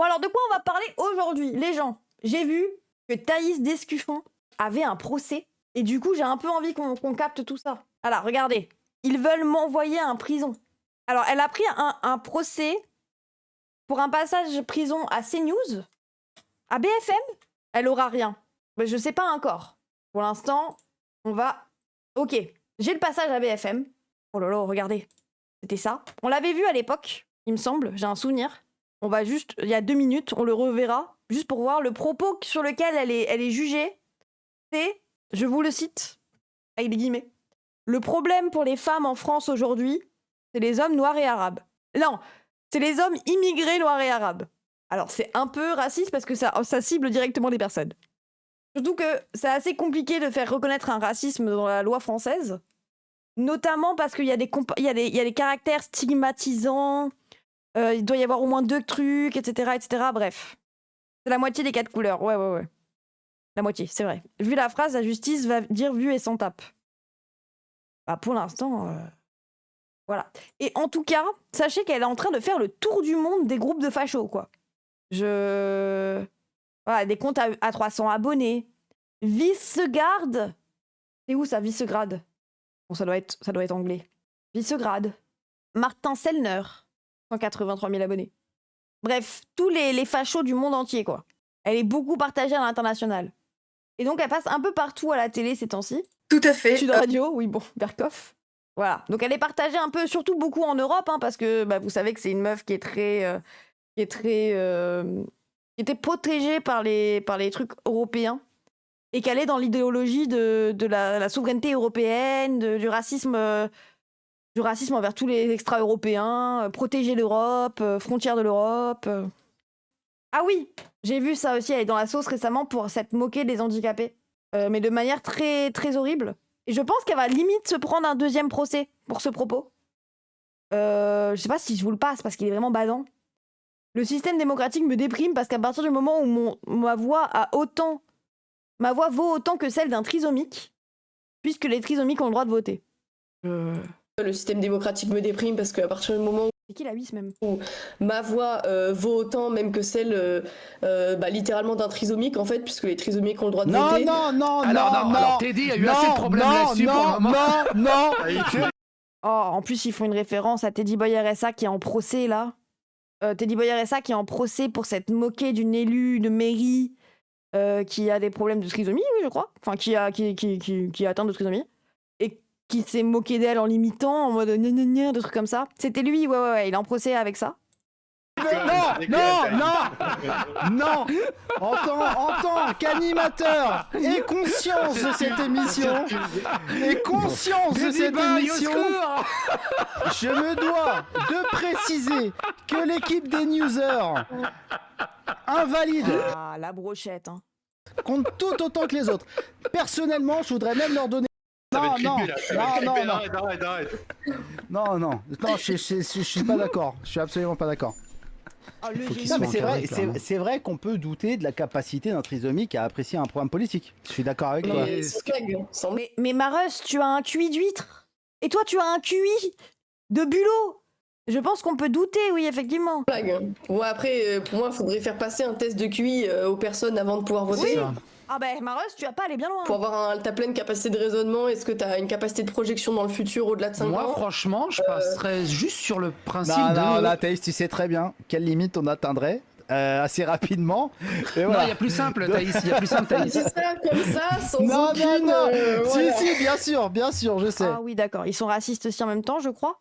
Bon, alors, de quoi on va parler aujourd'hui? Les gens, j'ai vu que Thaïs Descuffon avait un procès. Et du coup, j'ai un peu envie qu'on capte tout ça. Alors, regardez. Ils veulent m'envoyer en prison. Alors, elle a pris un procès pour un passage prison à CNews. À BFM, elle aura rien. Mais je sais pas encore. Pour l'instant, on va... Ok, j'ai le passage à BFM. Oh là là, regardez. C'était ça. On l'avait vu à l'époque, il me semble. J'ai un souvenir. On va juste... Il y a 2 minutes, on le reverra. Juste pour voir le propos sur lequel elle est jugée. C'est, je vous le cite, avec des guillemets. Le problème pour les femmes en France aujourd'hui, c'est les hommes noirs et arabes. Non, c'est les hommes immigrés noirs et arabes. Alors, c'est un peu raciste parce que ça cible directement les personnes. Surtout que c'est assez compliqué de faire reconnaître un racisme dans la loi française, notamment parce qu'il y a des caractères stigmatisants, il doit y avoir au moins 2 trucs, etc., etc. Bref, c'est la moitié des 4 couleurs. Ouais. La moitié, c'est vrai. Vu la phrase, la justice va dire vu et s'en tape. Bah, pour l'instant, voilà. Et en tout cas, sachez qu'elle est en train de faire le tour du monde des groupes de fachos, quoi. Voilà, des comptes à 300 abonnés. Visegrad. C'est où ça, Visegrad? Bon, ça doit être anglais. Visegrad. Martin Sellner. 183 000 abonnés. Bref, tous les fachos du monde entier, quoi. Elle est beaucoup partagée à l'international. Et donc, elle passe un peu partout à la télé ces temps-ci. Tout à fait. Sud Radio, oui, bon, Berkoff. Voilà. Donc, elle est partagée un peu, surtout beaucoup en Europe, hein, parce que bah, vous savez que c'est une meuf qui était protégée par les trucs européens et qu'elle est dans l'idéologie de la souveraineté européenne, du racisme envers tous les extra-européens, protéger l'Europe, frontières de l'Europe. Ah oui, j'ai vu ça aussi, elle est dans la sauce récemment pour s'être moquée des handicapés, mais de manière très, très horrible. Et je pense qu'elle va limite se prendre un 2e procès pour ce propos. Je sais pas si je vous le passe parce qu'il est vraiment badant. Le système démocratique me déprime parce qu'à partir du moment où ma voix vaut autant que celle d'un trisomique, puisque les trisomiques ont le droit de voter. Le système démocratique me déprime parce qu'à partir du moment C'est qui la 8 même où ma voix vaut autant même que celle littéralement d'un trisomique en fait, puisque les trisomiques ont le droit de voter. Alors Teddy a eu assez de problèmes là-dessus pour le moment. Oh, en plus, ils font une référence à Teddy Boy RSA qui est en procès, là. Teddy Boy RSA qui est en procès pour s'être moqué d'une élue de mairie qui a des problèmes de trisomie, oui, je crois. Enfin, qui est atteinte de trisomie. Et qui s'est moqué d'elle en l'imitant, en mode gna, des trucs comme ça. C'était lui, ouais, il est en procès avec ça. Non. En tant qu'animateur et conscience de cette émission, je me dois de préciser que l'équipe des newsers invalide Ah, la brochette, hein. compte tout autant que les autres. Personnellement, je voudrais même leur donner... Non, je suis pas d'accord. Je suis absolument pas d'accord. Non, mais c'est vrai qu'on peut douter de la capacité d'un trisomique à apprécier un programme politique. Je suis d'accord avec toi. Mais Marus, tu as un QI d'huître. Et toi, tu as un QI de bulot. Je pense qu'on peut douter, oui, effectivement. Bon, après, pour moi, il faudrait faire passer un test de QI aux personnes avant de pouvoir voter. Oui. Ah ben, Marus, tu vas pas aller bien loin. Pour avoir ta pleine capacité de raisonnement, est-ce que tu as une capacité de projection dans le futur au-delà de 5 ans? Moi, franchement, je passerais juste sur le principe Non, là, Thaïs, tu sais très bien quelle limite on atteindrait assez rapidement. Et voilà. Non, il y a plus simple, Thaïs. C'est ça, comme ça, sans non. voilà. Si, bien sûr, je sais. Ah oui, d'accord. Ils sont racistes aussi en même temps, je crois.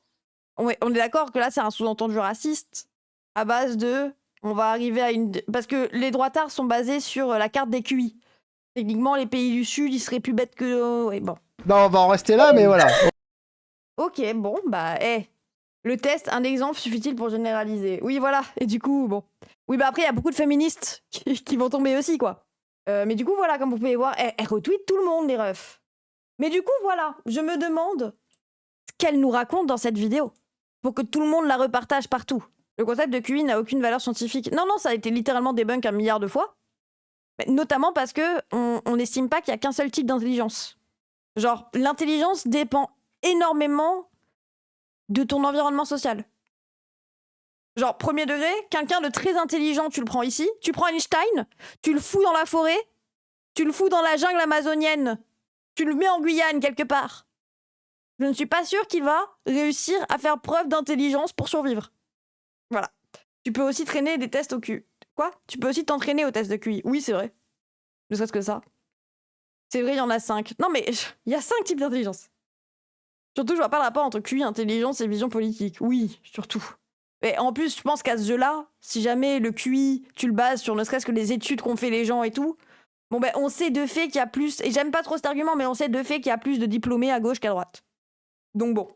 On est d'accord que là, c'est un sous-entendu raciste à base de... On va arriver à une... Parce que les droitards sont basés sur la carte des QI. Techniquement, les pays du Sud, ils seraient plus bêtes que... Ouais, bon. Non, on va en rester là, mais voilà. Ok, bon, bah, le test, un exemple suffit-il pour généraliser? Oui, voilà, et du coup, bon. Oui, bah après, il y a beaucoup de féministes qui vont tomber aussi, quoi. Mais du coup, voilà, comme vous pouvez voir, elle retweet tout le monde, les refs. Mais du coup, voilà, je me demande ce qu'elle nous raconte dans cette vidéo, pour que tout le monde la repartage partout. Le concept de QI n'a aucune valeur scientifique. Non, ça a été littéralement débunk 1 milliard de fois. Notamment parce que on n'estime pas qu'il y a qu'un seul type d'intelligence. Genre, l'intelligence dépend énormément de ton environnement social. Genre, premier degré, quelqu'un de très intelligent, tu le prends ici. Tu prends Einstein, tu le fous dans la forêt, tu le fous dans la jungle amazonienne, tu le mets en Guyane quelque part. Je ne suis pas sûre qu'il va réussir à faire preuve d'intelligence pour survivre. Voilà. Tu peux aussi traîner des tests au cul. Quoi? Tu peux aussi t'entraîner aux tests de QI. Oui, c'est vrai. Ne serait-ce que ça. C'est vrai, il y en a 5. Non, mais il y a 5 types d'intelligence. Surtout, je vois pas le rapport entre QI, intelligence et vision politique. Oui, surtout. Et en plus, je pense qu'à ce jeu-là, si jamais le QI, tu le bases sur ne serait-ce que les études qu'ont fait les gens et tout, bon ben, on sait de fait qu'il y a plus, et j'aime pas trop cet argument, mais on sait de fait qu'il y a plus de diplômés à gauche qu'à droite. Donc bon.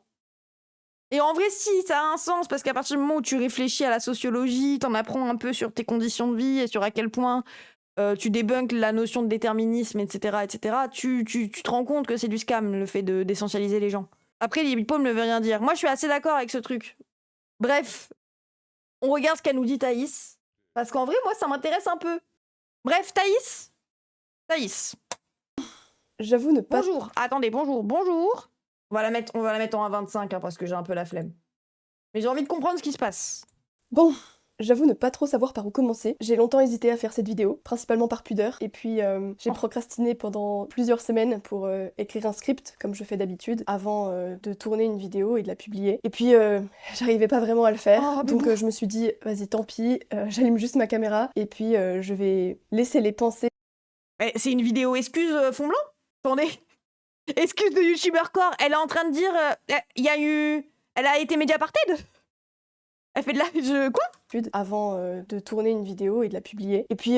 Et en vrai, si, ça a un sens, parce qu'à partir du moment où tu réfléchis à la sociologie, t'en apprends un peu sur tes conditions de vie et sur à quel point tu débunkes la notion de déterminisme, etc., tu te rends compte que c'est du scam, le fait d'essentialiser les gens. Après, les diplômes ne veut rien dire. Moi, je suis assez d'accord avec ce truc. Bref, on regarde ce qu'elle nous dit Thaïs, parce qu'en vrai, moi, ça m'intéresse un peu. Bref, Thaïs. J'avoue ne pas... Bonjour, attendez, bonjour. On va la mettre en 1,25 hein, parce que j'ai un peu la flemme. Mais j'ai envie de comprendre ce qui se passe. Bon, j'avoue ne pas trop savoir par où commencer. J'ai longtemps hésité à faire cette vidéo, principalement par pudeur. Et puis j'ai procrastiné pendant plusieurs semaines pour écrire un script, comme je fais d'habitude, avant de tourner une vidéo et de la publier. Et puis j'arrivais pas vraiment à le faire, donc je me suis dit, vas-y tant pis, j'allume juste ma caméra, et puis je vais laisser les pensées. C'est une vidéo excuse fond blanc? Attendez. Excuse de YouTuber Core, elle est en train de dire, elle a été Mediaparted? Elle fait de la... Quoi? Avant de tourner une vidéo et de la publier. Et puis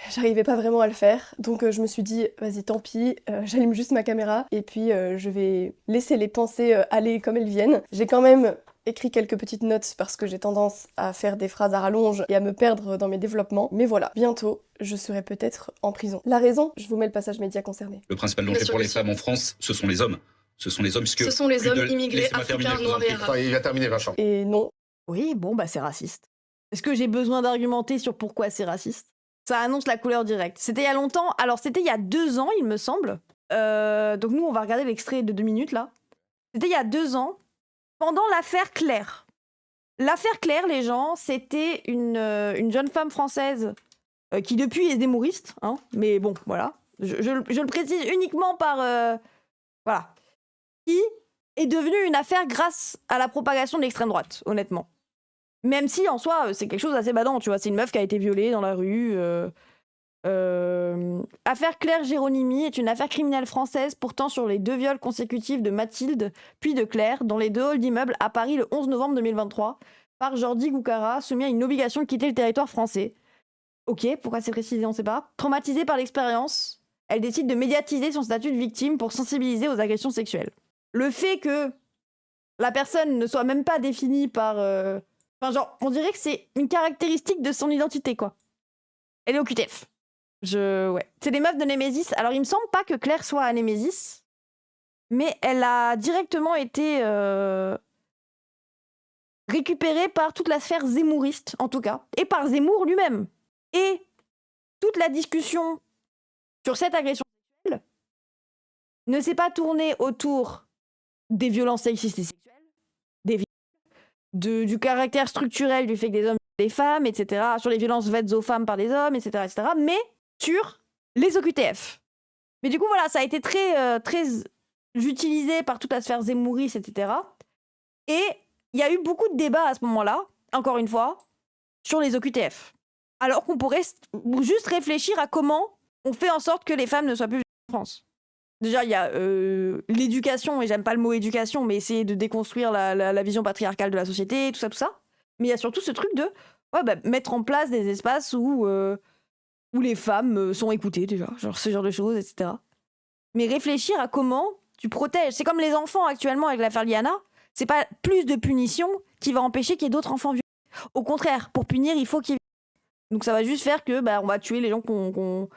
j'arrivais pas vraiment à le faire, donc je me suis dit, vas-y tant pis, j'allume juste ma caméra, et puis je vais laisser les pensées aller comme elles viennent. J'ai quand même écrit quelques petites notes parce que j'ai tendance à faire des phrases à rallonge et à me perdre dans mes développements, mais voilà, bientôt je serai peut-être en prison. La raison, je vous mets le passage média concerné. Le principal danger pour les femmes en France, ce sont les hommes. Ce sont les hommes, puisque... Ce sont les hommes immigrés, africains, noirs et arabes. Il va terminer, Vincent. Et non. Oui, bon, bah c'est raciste. Est-ce que j'ai besoin d'argumenter sur pourquoi c'est raciste? Ça annonce la couleur directe. C'était il y a longtemps, alors c'était il y a 2 ans, il me semble. Donc nous, on va regarder l'extrait de 2 minutes, là. C'était il y a 2 ans, pendant l'affaire Claire. L'affaire Claire, les gens, c'était une jeune femme française qui depuis est démouriste, hein, mais bon, voilà. Je le précise uniquement par... voilà. Qui est devenue une affaire grâce à la propagation de l'extrême droite, honnêtement. Même si, en soi, c'est quelque chose d'assez badant, tu vois. C'est une meuf qui a été violée dans la rue. Affaire Claire Géronimi est une affaire criminelle française portant sur les 2 viols consécutifs de Mathilde, puis de Claire, dans les 2 halls d'immeubles à Paris le 11 novembre 2023, par Jordi Goukara, soumis à une obligation de quitter le territoire français. Ok, pourquoi c'est précisé, on sait pas. Traumatisée par l'expérience, elle décide de médiatiser son statut de victime pour sensibiliser aux agressions sexuelles. Le fait que la personne ne soit même pas définie par... Enfin, genre, on dirait que c'est une caractéristique de son identité, quoi. Elle est au QTF. Ouais. C'est des meufs de Némésis. Alors, il me semble pas que Claire soit à Némésis, mais elle a directement été récupérée par toute la sphère zémouriste, en tout cas, et par Zemmour lui-même. Et toute la discussion sur cette agression sexuelle ne s'est pas tournée autour des violences sexistes et sexuelles, du caractère structurel du fait que des hommes des femmes, etc., sur les violences faites aux femmes par des hommes, etc., mais sur les OQTF. Mais du coup, voilà, ça a été très utilisé par toute la sphère zémouriste, etc. Et il y a eu beaucoup de débats à ce moment-là, encore une fois, sur les OQTF. Alors qu'on pourrait juste réfléchir à comment on fait en sorte que les femmes ne soient plus violées en France. Déjà, il y a l'éducation, et j'aime pas le mot éducation, mais essayer de déconstruire la vision patriarcale de la société, tout ça. Mais il y a surtout ce truc de mettre en place des espaces où les femmes sont écoutées, déjà, genre ce genre de choses, etc. Mais réfléchir à comment tu protèges. C'est comme les enfants actuellement avec l'affaire Liana, c'est pas plus de punition qui va empêcher qu'il y ait d'autres enfants violés. Au contraire, pour punir, il faut qu'il y ait... Donc ça va juste faire que on va tuer les gens qu'on...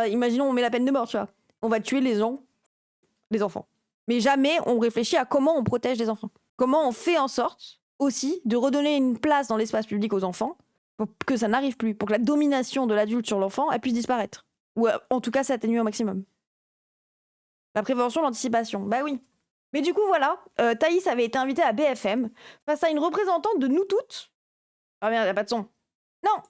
imaginons, on met la peine de mort, tu vois. On va tuer les enfants. Mais jamais on réfléchit à comment on protège les enfants. Comment on fait en sorte aussi de redonner une place dans l'espace public aux enfants pour que ça n'arrive plus, pour que la domination de l'adulte sur l'enfant elle puisse disparaître. Ou en tout cas s'atténuer au maximum. La prévention, l'anticipation, bah oui. Mais du coup voilà, Thaïs avait été invitée à BFM face à une représentante de nous toutes Ah merde, y a pas de son. Non.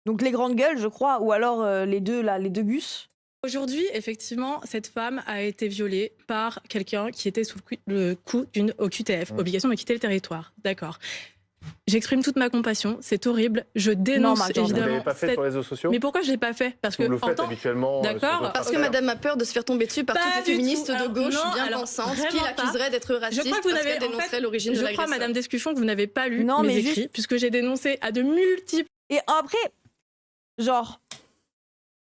Donc les grandes gueules, je crois, ou alors les deux gus. Aujourd'hui, effectivement, cette femme a été violée par quelqu'un qui était sous le coup d'une OQTF, obligation de quitter le territoire. D'accord. J'exprime toute ma compassion, c'est horrible. Je dénonce évidemment. Vous ne l'avez pas fait sur les réseaux sociaux? Mais pourquoi je ne l'ai pas fait? Parce que vous le faites habituellement. D'accord. Parce que madame a peur de se faire tomber dessus par toutes les féministes de gauche bien pensantes qui l'accuserait d'être raciste parce qu'elle dénoncerait l'origine de l'agresseur. Je crois, madame Descuchon, que vous n'avez pas lu non, mes mais écrits, puisque j'ai dénoncé à de multiples... Et après, genre...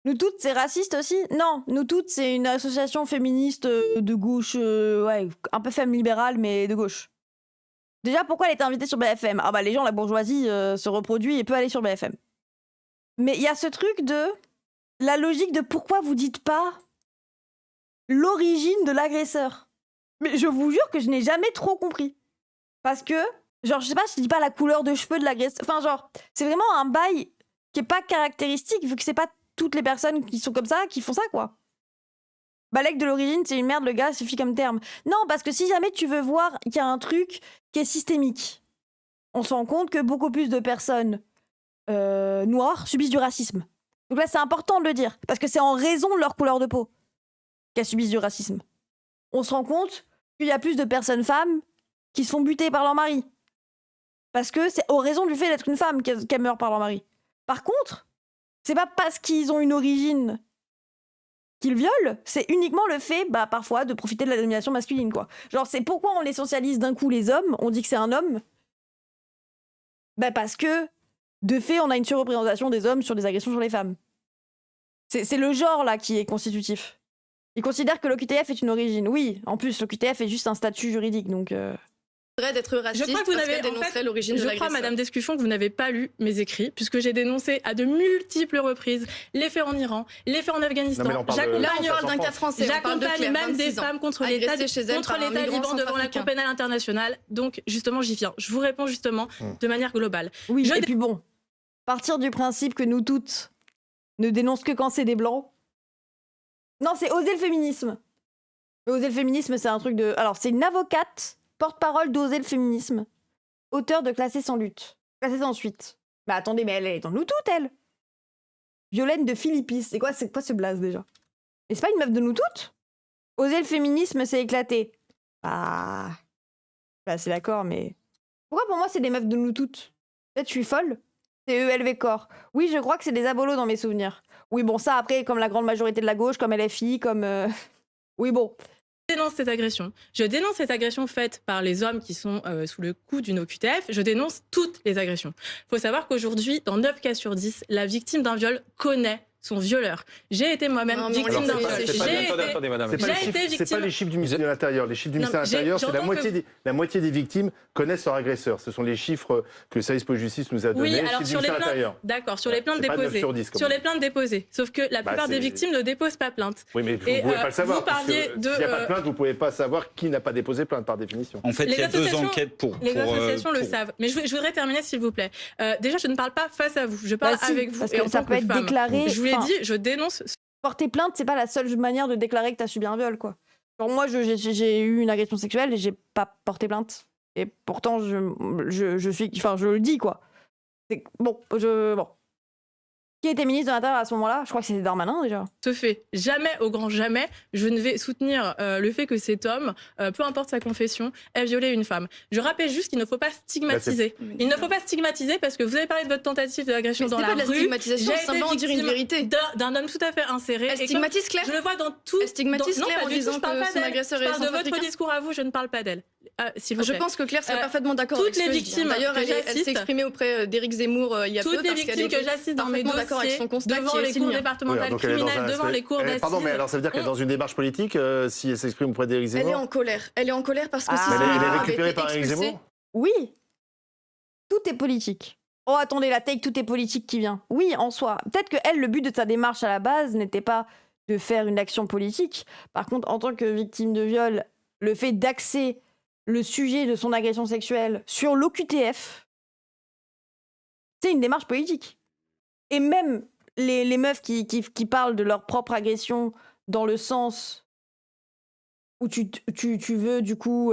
Nous toutes, c'est raciste aussi? Non, Nous toutes, c'est une association féministe de gauche, ouais, un peu femme libérale, mais de gauche. Déjà, pourquoi elle était invitée sur BFM? Ah bah les gens, la bourgeoisie se reproduit et peut aller sur BFM. Mais il y a ce truc de... La logique de pourquoi vous dites pas l'origine de l'agresseur. Mais je vous jure que je n'ai jamais trop compris. Parce que, genre, je sais pas, je dis pas la couleur de cheveux de l'agresseur. Enfin, genre, c'est vraiment un bail qui est pas caractéristique, vu que c'est pas toutes les personnes qui sont comme ça, qui font ça, quoi. Balèque de l'origine, c'est une merde, le gars, suffit comme terme. Non, parce que si jamais tu veux voir qu'il y a un truc qui est systémique, on se rend compte que beaucoup plus de personnes noires subissent du racisme. Donc là, c'est important de le dire, parce que c'est en raison de leur couleur de peau qu'elles subissent du racisme. On se rend compte qu'il y a plus de personnes femmes qui se font buter par leur mari. Parce que c'est en raison du fait d'être une femme qu'elles meurent par leur mari. Par contre, c'est pas parce qu'ils ont une origine qu'ils violent, c'est uniquement le fait, bah, parfois, de profiter de la domination masculine, quoi. Genre, c'est pourquoi on essentialise d'un coup les hommes, on dit que c'est un homme. Bah, parce que, de fait, on a une surreprésentation des hommes sur des agressions sur les femmes. C'est le genre, là, qui est constitutif. Ils considèrent que l'OQTF est une origine. Oui, en plus, l'OQTF est juste un statut juridique, donc... d'être raciste, je crois que vous n'avez dénoncerait l'origine de l'agresseur. Je crois, madame Descuchon, que vous n'avez pas lu mes écrits, puisque j'ai dénoncé à de multiples reprises les faits en Iran, les faits en Afghanistan. Là, on parle d'un cas français. J'accompagne même des femmes contre les talibans devant la Cour pénale internationale. Donc, justement, j'y viens. Je vous réponds justement de manière globale. Oui, et puis bon, partir du principe que nous toutes ne dénonce que quand c'est des blancs. Non, c'est oser le féminisme. Oser le féminisme, c'est un truc de... Alors, c'est une avocate... porte-parole d'Oser le féminisme, auteur de Classer sans lutte, Classer sans suite. Mais attendez, mais elle est dans nous toutes, elle. Violaine de Philippis, c'est quoi ce blaze déjà? Et c'est pas une meuf de nous toutes? Oser le féminisme, c'est éclaté. Bah, c'est d'accord, mais... Pourquoi pour moi c'est des meufs de nous toutes? Peut-être je suis folle. C'est ELV Corps. Oui, je crois que c'est des abolos dans mes souvenirs. Oui, bon, ça après, comme la grande majorité de la gauche, comme LFI, comme... Oui, bon... Je dénonce cette agression. Je dénonce cette agression faite par les hommes qui sont sous le coup d'une OQTF. Je dénonce toutes les agressions. Il faut savoir qu'aujourd'hui, dans 9 cas sur 10, la victime d'un viol connaît son violeur. J'ai été moi-même victime d'un viol. C'est pas les chiffres du ministère de l'Intérieur. Les chiffres du ministère de l'Intérieur, c'est la moitié des victimes connaissent leur agresseur. Ce sont les chiffres que le service police-justice nous a donnés. Oui, alors sur les plaintes, d'accord, sur les plaintes déposées. Sur les plaintes déposées. Sauf que la plupart des victimes ne déposent pas plainte. Oui, mais vous ne pouvez pas le savoir. S'il n'y a pas de plainte, vous ne pouvez pas savoir qui n'a pas déposé plainte par définition. En fait, il y a 2 enquêtes pour... Les associations le savent. Mais je voudrais terminer, s'il vous plaît. Déjà, je ne parle pas face à vous. Je parle avec vous. Parce que ça peut être déclaré... Je vous l'ai dit, je dénonce. Porter plainte, c'est pas la seule manière de déclarer que t'as subi un viol, quoi. Genre moi, j'ai eu une agression sexuelle et j'ai pas porté plainte. Et pourtant, je suis... Enfin, je le dis, quoi. Bon. Qui était ministre de l'Intérieur à ce moment-là? Je crois que c'était Darmanin, déjà. Ce fait, jamais, au grand jamais, je ne vais soutenir le fait que cet homme, peu importe sa confession, ait violé une femme. Je rappelle juste qu'il ne faut pas stigmatiser. Il ne faut pas stigmatiser parce que vous avez parlé de votre tentative d'agression dans la rue. C'est pas de la stigmatisation, c'est simplement dire une vérité. D'un homme tout à fait inséré. Elle stigmatise Claire. Je le vois dans tout... Elle stigmatise Claire en disant que son agresseur est centrafricain. Je parle de votre discours à vous, je ne parle pas d'elle. Je pense que Claire serait parfaitement d'accord avec ce que je dis. D'ailleurs, elle s'est exprimée auprès d'Éric Zemmour il y a peu. Toutes les victimes que j'assiste dans mes dossiers, devant les cours départementales criminelles, devant les cours d'assises. Pardon, mais alors ça veut dire qu'elle est dans une démarche politique si elle s'exprime auprès d'Éric Zemmour? Elle est en colère. Elle est en colère parce que si elle est récupérée par Éric Zemmour? Oui. Tout est politique. Oh, attendez, la take, tout est politique qui vient. Oui, en soi. Peut-être que elle, le but de sa démarche à la base n'était pas de faire une action politique. Par contre, en tant que victime de viol, le fait d'axer le sujet de son agression sexuelle sur l'OQTF, c'est une démarche politique. Et même les meufs qui parlent de leur propre agression dans le sens où tu veux, du coup,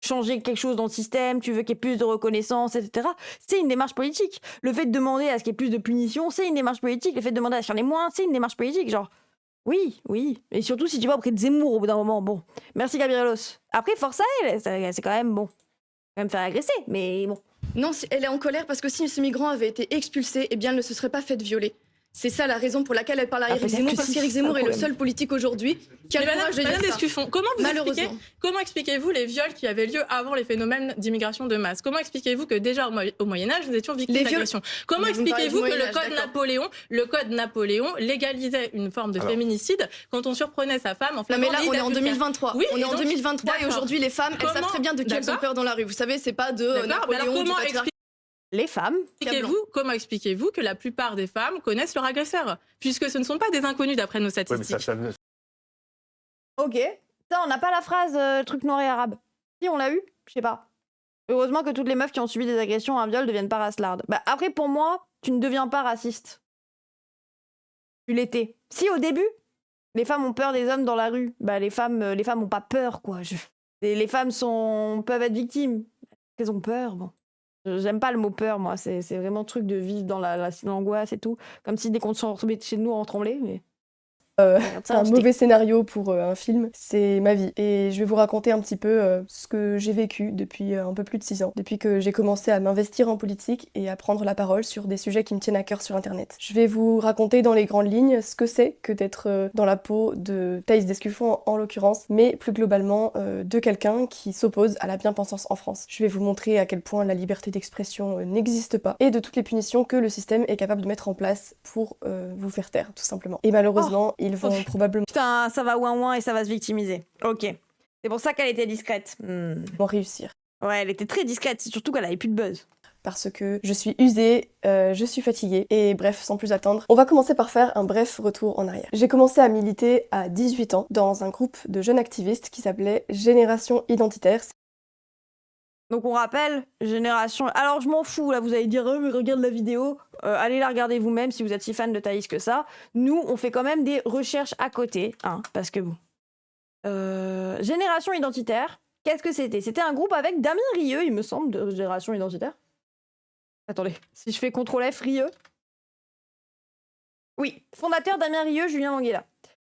changer quelque chose dans le système, tu veux qu'il y ait plus de reconnaissance, etc. C'est une démarche politique. Le fait de demander à ce qu'il y ait plus de punitions, c'est une démarche politique. Le fait de demander à ce qu'il y en ait moins, c'est une démarche politique. Genre, oui. Et surtout si tu vas auprès de Zemmour au bout d'un moment. Bon, merci Gabrielos. Après, force à elle, c'est quand même bon. Quand même faire agresser, mais bon. Non, elle est en colère parce que si ce migrant avait été expulsé, eh bien, elle ne se serait pas faite violer. C'est ça la raison pour laquelle elle parle à Éric Zemmour, parce qu'Éric Zemmour est le seul politique aujourd'hui qui a le courage de dire ça. Descuffon, comment expliquez-vous les viols qui avaient lieu avant les phénomènes d'immigration de masse? Comment expliquez-vous que déjà au Moyen-Âge, nous étions victimes d'agressions? Comment expliquez-vous que le code Napoléon légalisait une forme de féminicide quand on surprenait sa femme en flagrant délit? Mais là, on est en 2023. Oui, on est en 2023 et aujourd'hui, les femmes, elles savent très bien de qui elles ont peur dans la rue. Vous savez, c'est pas de Napoléon, du patriarcat. Les femmes. Comment expliquez-vous que la plupart des femmes connaissent leur agresseur? Puisque ce ne sont pas des inconnus d'après nos statistiques. Ok. Ça, on n'a pas la phrase truc noir et arabe. Si, on l'a eu? Je sais pas. Heureusement que toutes les meufs qui ont subi des agressions, un viol, deviennent pas racelardes. Bah, après, pour moi, tu ne deviens pas raciste. Tu l'étais. Si, au début, les femmes ont peur des hommes dans la rue. Bah, les femmes ont pas peur, quoi. Les femmes peuvent être victimes. Elles ont peur, bon. J'aime pas le mot peur, moi. C'est vraiment le truc de vivre dans l'angoisse et tout. Comme si dès qu'on se retrouvait chez nous, on tremblait. Mais... C'est un mauvais scénario pour un film, c'est ma vie. Et je vais vous raconter un petit peu ce que j'ai vécu depuis un peu plus de 6 ans, depuis que j'ai commencé à m'investir en politique et à prendre la parole sur des sujets qui me tiennent à cœur sur Internet. Je vais vous raconter dans les grandes lignes ce que c'est que d'être dans la peau de Thaïs Descuffon en l'occurrence, mais plus globalement de quelqu'un qui s'oppose à la bien-pensance en France. Je vais vous montrer à quel point la liberté d'expression n'existe pas et de toutes les punitions que le système est capable de mettre en place pour vous faire taire, tout simplement. Et malheureusement, ils vont probablement... Putain, ça va ouin et ça va se victimiser. Ok. C'est pour ça qu'elle était discrète. Vont réussir. Ouais, elle était très discrète, c'est surtout qu'elle avait plus de buzz. Parce que je suis usée, je suis fatiguée, et bref, sans plus attendre, on va commencer par faire un bref retour en arrière. J'ai commencé à militer à 18 ans dans un groupe de jeunes activistes qui s'appelait Génération Identitaire. Donc on rappelle, Génération... Alors je m'en fous, là, vous allez dire, mais regarde la vidéo, allez la regarder vous-même si vous êtes si fan de Thaïs que ça. Nous, on fait quand même des recherches à côté, hein, parce que bon... Génération Identitaire, qu'est-ce que c'était? C'était un groupe avec Damien Rieu, il me semble, de Génération Identitaire. Attendez, si je fais CTRL F, Rieu. Oui, fondateur Damien Rieu, Julien Manguela.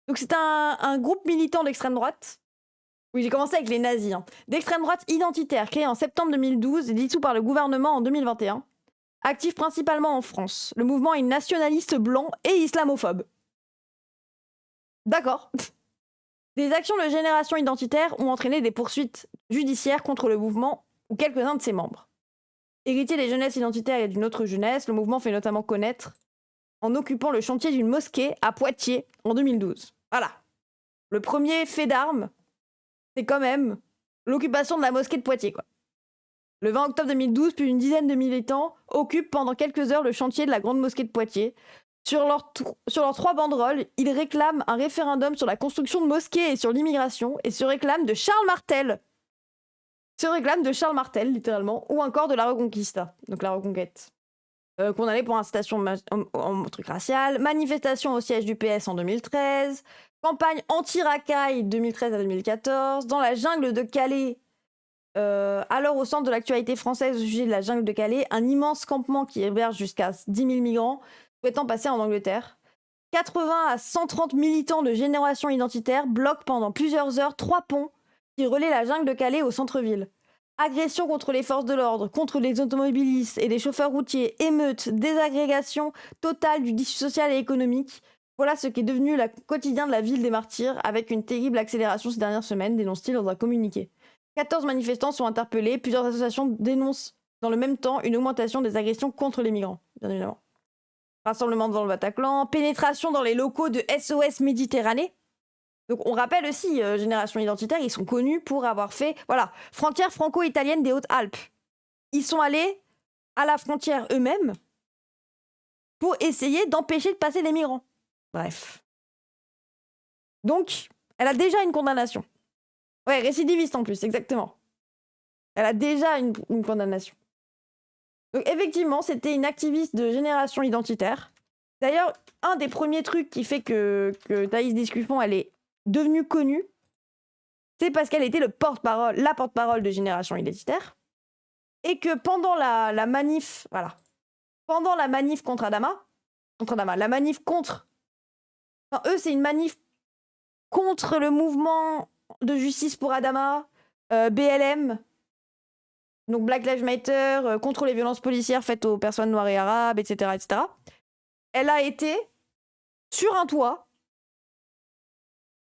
Donc c'est un groupe militant d'extrême droite. Oui, j'ai commencé avec les nazis. Hein. D'extrême droite identitaire, créé en septembre 2012 et dissous par le gouvernement en 2021. Actif principalement en France. Le mouvement est nationaliste blanc et islamophobe. D'accord. Des actions de Génération Identitaire ont entraîné des poursuites judiciaires contre le mouvement ou quelques-uns de ses membres. Héritier des jeunesses identitaires et d'une autre jeunesse, le mouvement fait notamment connaître en occupant le chantier d'une mosquée à Poitiers en 2012. Voilà. Le premier fait d'armes, c'est quand même l'occupation de la mosquée de Poitiers, quoi. Le 20 octobre 2012, plus d'une dizaine de militants occupent pendant quelques heures le chantier de la grande mosquée de Poitiers. Sur leurs 3 banderoles, ils réclament un référendum sur la construction de mosquées et sur l'immigration et se réclament de Charles Martel. Littéralement, ou encore de la Reconquista, donc la reconquête. Condamné pour incitation en truc racial, manifestation au siège du PS en 2013, campagne anti-racaille 2013 à 2014, dans la jungle de Calais, alors au centre de l'actualité française au sujet de la jungle de Calais, un immense campement qui héberge jusqu'à 10 000 migrants souhaitant passer en Angleterre. 80 à 130 militants de Génération Identitaire bloquent pendant plusieurs heures 3 ponts qui relaient la jungle de Calais au centre-ville. Agressions contre les forces de l'ordre, contre les automobilistes et les chauffeurs routiers, émeutes, désagrégation totale du tissu social et économique. Voilà ce qui est devenu le quotidien de la ville des martyrs, avec une terrible accélération ces dernières semaines, dénonce-t-il dans un communiqué. 14 manifestants sont interpellés, plusieurs associations dénoncent dans le même temps une augmentation des agressions contre les migrants, bien évidemment. Rassemblement dans le Bataclan, pénétration dans les locaux de SOS Méditerranée. Donc on rappelle aussi, Génération Identitaire, ils sont connus pour avoir fait, voilà, frontière franco-italienne des Hautes-Alpes. Ils sont allés à la frontière eux-mêmes pour essayer d'empêcher de passer les migrants. Bref. Donc, elle a déjà une condamnation. Ouais, récidiviste en plus, exactement. Elle a déjà une condamnation. Donc effectivement, c'était une activiste de Génération Identitaire. D'ailleurs, un des premiers trucs qui fait que Thaïs Descuffon, elle est devenue connue, c'est parce qu'elle était la porte-parole de Génération Identitaire, et que pendant la manif, pendant la manif contre Adama, la manif contre... Enfin, eux, c'est une manif contre le mouvement de justice pour Adama, BLM, donc Black Lives Matter, contre les violences policières faites aux personnes noires et arabes, etc., etc. Elle a été sur un toit,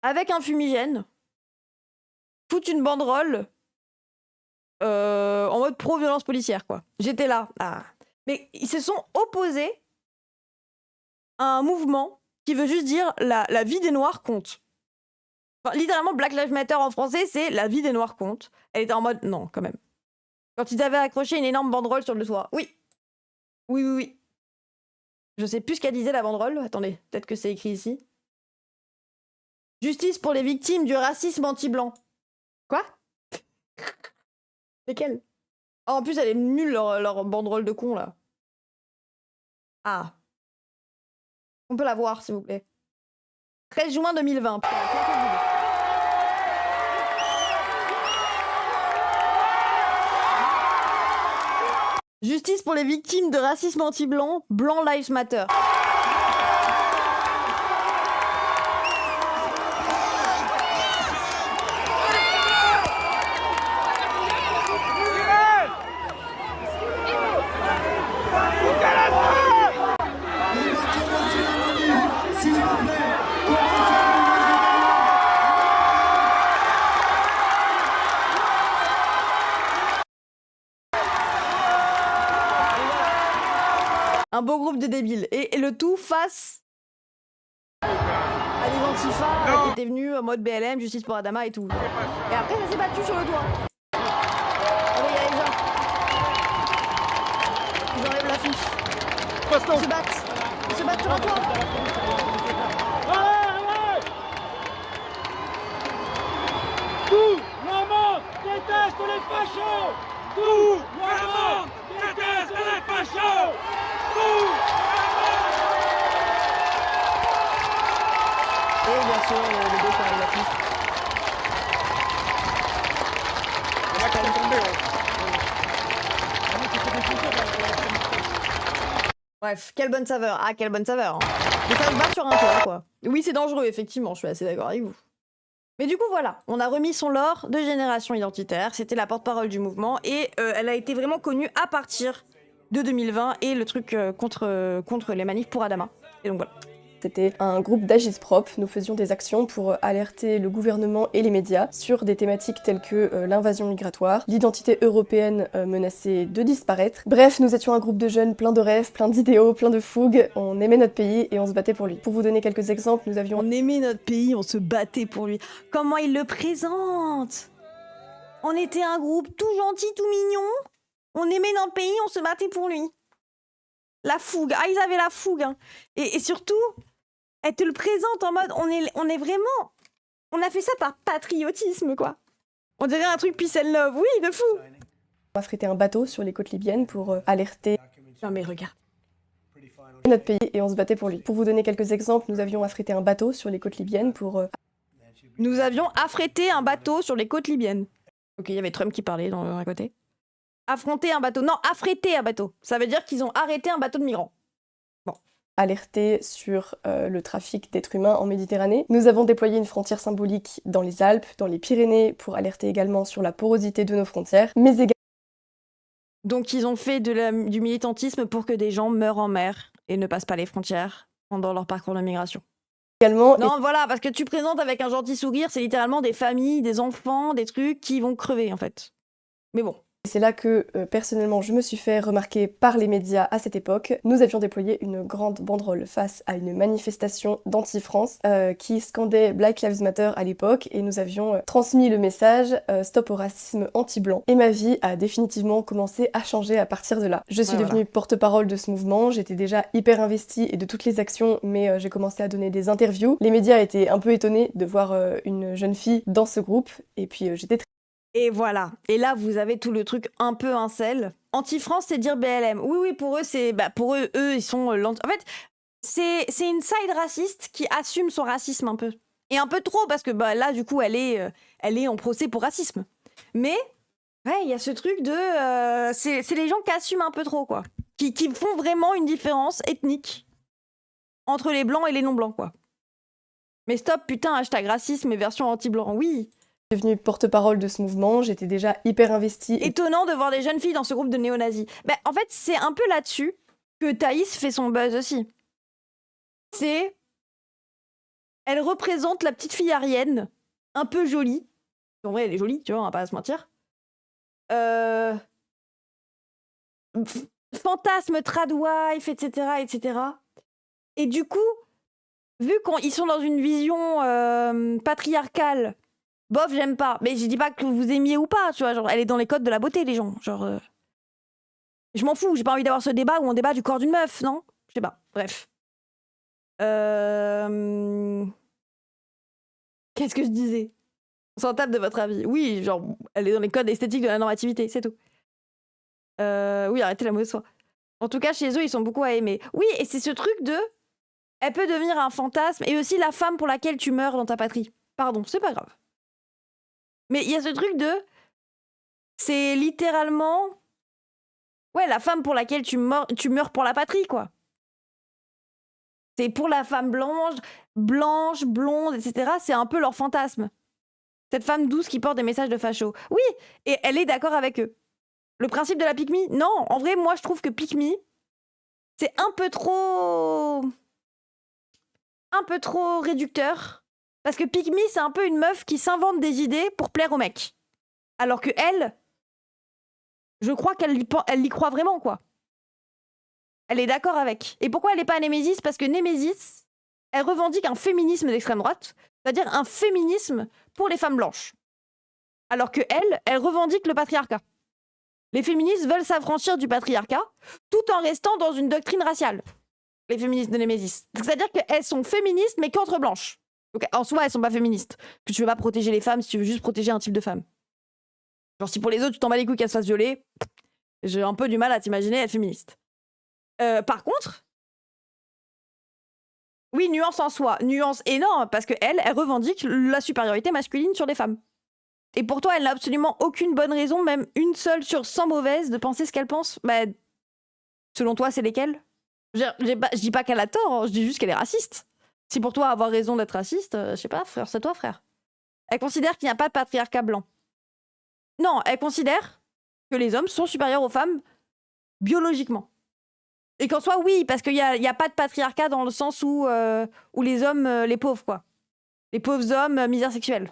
avec un fumigène, foutre une banderole en mode pro-violence policière, quoi. J'étais là. Ah. Mais ils se sont opposés à un mouvement qui veut juste dire la vie des Noirs compte. Enfin, littéralement, Black Lives Matter en français, c'est la vie des Noirs compte. Elle était en mode, non, quand même. Quand ils avaient accroché une énorme banderole sur le toit. Oui. Oui, oui, oui. Je sais plus ce qu'elle disait, la banderole. Attendez, peut-être que c'est écrit ici. Justice pour les victimes du racisme anti-blanc. Quoi? Lesquelles? Oh, en plus, elle est nulle, leur banderole de con, là. Ah. On peut la voir, s'il vous plaît. 13 juin 2020. Putain, justice pour les victimes de racisme anti-blanc, Blanc Lives Matter. Un beau groupe de débiles. Et le tout face à des antifas qui étaient venus en mode BLM, justice pour Adama et tout. Et après, ça s'est battu sur le toit. Regardez, il y a les gens. Ils enlèvent l'affiche. Ils se battent. Ils se battent sur un toit. Tout le monde déteste les fachos. Tout le monde déteste les fachos. Et bien sûr, le dessin de l'affiche. Bref, quelle bonne saveur. Ah, quelle bonne saveur. Hein. Mais ça se bat sur un toit, quoi. Oui, c'est dangereux, effectivement, je suis assez d'accord avec vous. Mais du coup, voilà, on a remis son lore de Génération Identitaire. C'était la porte-parole du mouvement et elle a été vraiment connue à partir de 2020 et le truc contre les manifs pour Adama. Et donc voilà. C'était un groupe d'Agisprop. Nous faisions des actions pour alerter le gouvernement et les médias sur des thématiques telles que l'invasion migratoire, l'identité européenne menacée de disparaître. Bref, nous étions un groupe de jeunes plein de rêves, plein d'idéaux, plein de fougue. On aimait notre pays et on se battait pour lui. Pour vous donner quelques exemples, nous avions... On aimait notre pays, on se battait pour lui. Comment il le présente? On était un groupe tout gentil, tout mignon. On aimait notre pays, on se battait pour lui. La fougue. Ah, ils avaient la fougue. Hein. Et surtout, elle te le présente en mode, on est vraiment... On a fait ça par patriotisme, quoi. On dirait un truc peace and love. Oui, de fou. On a affrété un bateau sur les côtes libyennes pour alerter... Non mais regarde. Notre pays et on se battait pour lui. Pour vous donner quelques exemples, nous avions affrété un bateau sur les côtes libyennes pour... Nous avions affrété un bateau sur les côtes libyennes. Ok, il y avait Trump qui parlait à côté. Affronter un bateau. Non, affréter un bateau. Ça veut dire qu'ils ont arrêté un bateau de migrants. Bon. Alerter sur le trafic d'êtres humains en Méditerranée. Nous avons déployé une frontière symbolique dans les Alpes, dans les Pyrénées, pour alerter également sur la porosité de nos frontières, mais également... Donc ils ont fait du militantisme pour que des gens meurent en mer et ne passent pas les frontières pendant leur parcours de migration. Également... Non, voilà, parce que tu présentes avec un gentil sourire, c'est littéralement des familles, des enfants, des trucs qui vont crever, en fait. Mais bon. C'est là que, personnellement, je me suis fait remarquer par les médias à cette époque. Nous avions déployé une grande banderole face à une manifestation d'Anti-France qui scandait Black Lives Matter à l'époque et nous avions transmis le message Stop au racisme anti-blanc. Et ma vie a définitivement commencé à changer à partir de là. Je suis devenue porte-parole de ce mouvement, j'étais déjà hyper investie et de toutes les actions, mais j'ai commencé à donner des interviews. Les médias étaient un peu étonnés de voir une jeune fille dans ce groupe et puis j'étais très... Et voilà. Et là, vous avez tout le truc un peu incel. Anti-France, c'est dire BLM. Oui, oui, pour eux, c'est... Bah, pour eux, ils sont... En fait, c'est une side raciste qui assume son racisme un peu. Et un peu trop, parce que bah, là, du coup, elle est en procès pour racisme. Mais, ouais, il y a ce truc de... c'est les gens qui assument un peu trop, quoi. Qui font vraiment une différence ethnique entre les blancs et les non-blancs, quoi. Mais stop, putain, hashtag racisme et version anti-blanc, oui. Je suis devenue porte-parole de ce mouvement, j'étais déjà hyper investie. Étonnant de voir des jeunes filles dans ce groupe de néo-nazis. Bah, en fait, c'est un peu là-dessus que Thaïs fait son buzz aussi. Elle représente la petite fille arienne, un peu jolie. En vrai, elle est jolie, tu vois, on va pas se mentir. Fantasme, tradwife, etc., etc. Et du coup, vu qu'ils sont dans une vision patriarcale, bof, j'aime pas. Mais je dis pas que vous aimiez ou pas, tu vois. Genre, elle est dans les codes de la beauté, les gens. Genre, je m'en fous, j'ai pas envie d'avoir ce débat où on débat du corps d'une meuf, non? Je sais pas, bref. Qu'est-ce que je disais? On s'en tape de votre avis. Oui, genre, elle est dans les codes esthétiques de la normativité, c'est tout. Oui, arrêtez la mauvaise foi. En tout cas, chez eux, ils sont beaucoup à aimer. Oui, et c'est ce truc de... Elle peut devenir un fantasme, et aussi la femme pour laquelle tu meurs dans ta patrie. Pardon, c'est pas grave. Mais il y a ce truc de... C'est littéralement... Ouais, la femme pour laquelle tu meurs pour la patrie, quoi. C'est pour la femme blanche, blonde, etc. C'est un peu leur fantasme. Cette femme douce qui porte des messages de facho. Oui, et elle est d'accord avec eux. Le principe de la pick me, non. En vrai, moi, je trouve que pick me, c'est un peu trop réducteur. Parce que pick me, c'est un peu une meuf qui s'invente des idées pour plaire aux mecs. Alors que elle, je crois qu'elle y croit vraiment, quoi. Elle est d'accord avec. Et pourquoi elle n'est pas Némésis? Parce que Némésis, elle revendique un féminisme d'extrême droite, c'est-à-dire un féminisme pour les femmes blanches. Alors que elle revendique le patriarcat. Les féministes veulent s'affranchir du patriarcat tout en restant dans une doctrine raciale. Les féministes de Némésis. C'est-à-dire qu'elles sont féministes mais qu'entre blanches. Donc en soi, elles sont pas féministes. Que tu veux pas protéger les femmes si tu veux juste protéger un type de femme. Genre si pour les autres, tu t'en bats les couilles qu'elles se fassent violer, j'ai un peu du mal à t'imaginer être féministe. Par contre, oui, nuance en soi. Nuance énorme parce qu'elle revendique la supériorité masculine sur les femmes. Et pour toi, elle n'a absolument aucune bonne raison, même une seule sur 100 mauvaises, de penser ce qu'elle pense. Bah, selon toi, c'est lesquelles? Je dis pas qu'elle a tort, hein, je dis juste qu'elle est raciste. Si pour toi, avoir raison d'être raciste, je sais pas, frère, c'est toi, frère. Elle considère qu'il n'y a pas de patriarcat blanc. Non, elle considère que les hommes sont supérieurs aux femmes biologiquement. Et qu'en soi, oui, parce qu'il y a pas de patriarcat dans le sens où les hommes, les pauvres, quoi. Les pauvres hommes, misère sexuelle.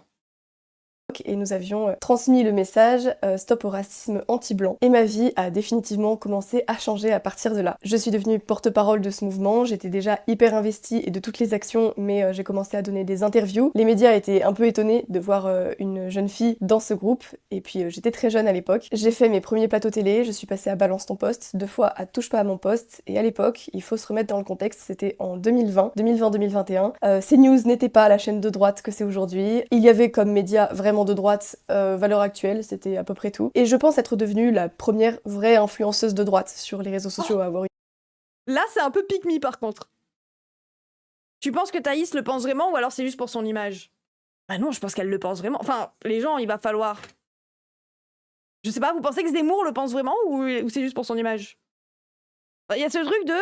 Et nous avions transmis le message Stop au racisme anti-blanc. Et ma vie a définitivement commencé à changer à partir de là. Je suis devenue porte-parole de ce mouvement, j'étais déjà hyper investie et de toutes les actions, mais j'ai commencé à donner des interviews. Les médias étaient un peu étonnés de voir une jeune fille dans ce groupe, et puis j'étais très jeune à l'époque. J'ai fait mes premiers plateaux télé, je suis passée à Balance ton poste, 2 fois à Touche pas à mon poste, et à l'époque, il faut se remettre dans le contexte, c'était en 2020-2021. CNews n'était pas la chaîne de droite que c'est aujourd'hui. Il y avait comme média vraiment de droite, valeur actuelle, c'était à peu près tout. Et je pense être devenue la première vraie influenceuse de droite sur les réseaux sociaux à avoir. Là, c'est un peu pick me par contre. Tu penses que Thaïs le pense vraiment ou alors c'est juste pour son image? Bah non, je pense qu'elle le pense vraiment. Enfin, les gens, il va falloir... Je sais pas, vous pensez que Zemmour le pense vraiment ou c'est juste pour son image? Il y a ce truc de...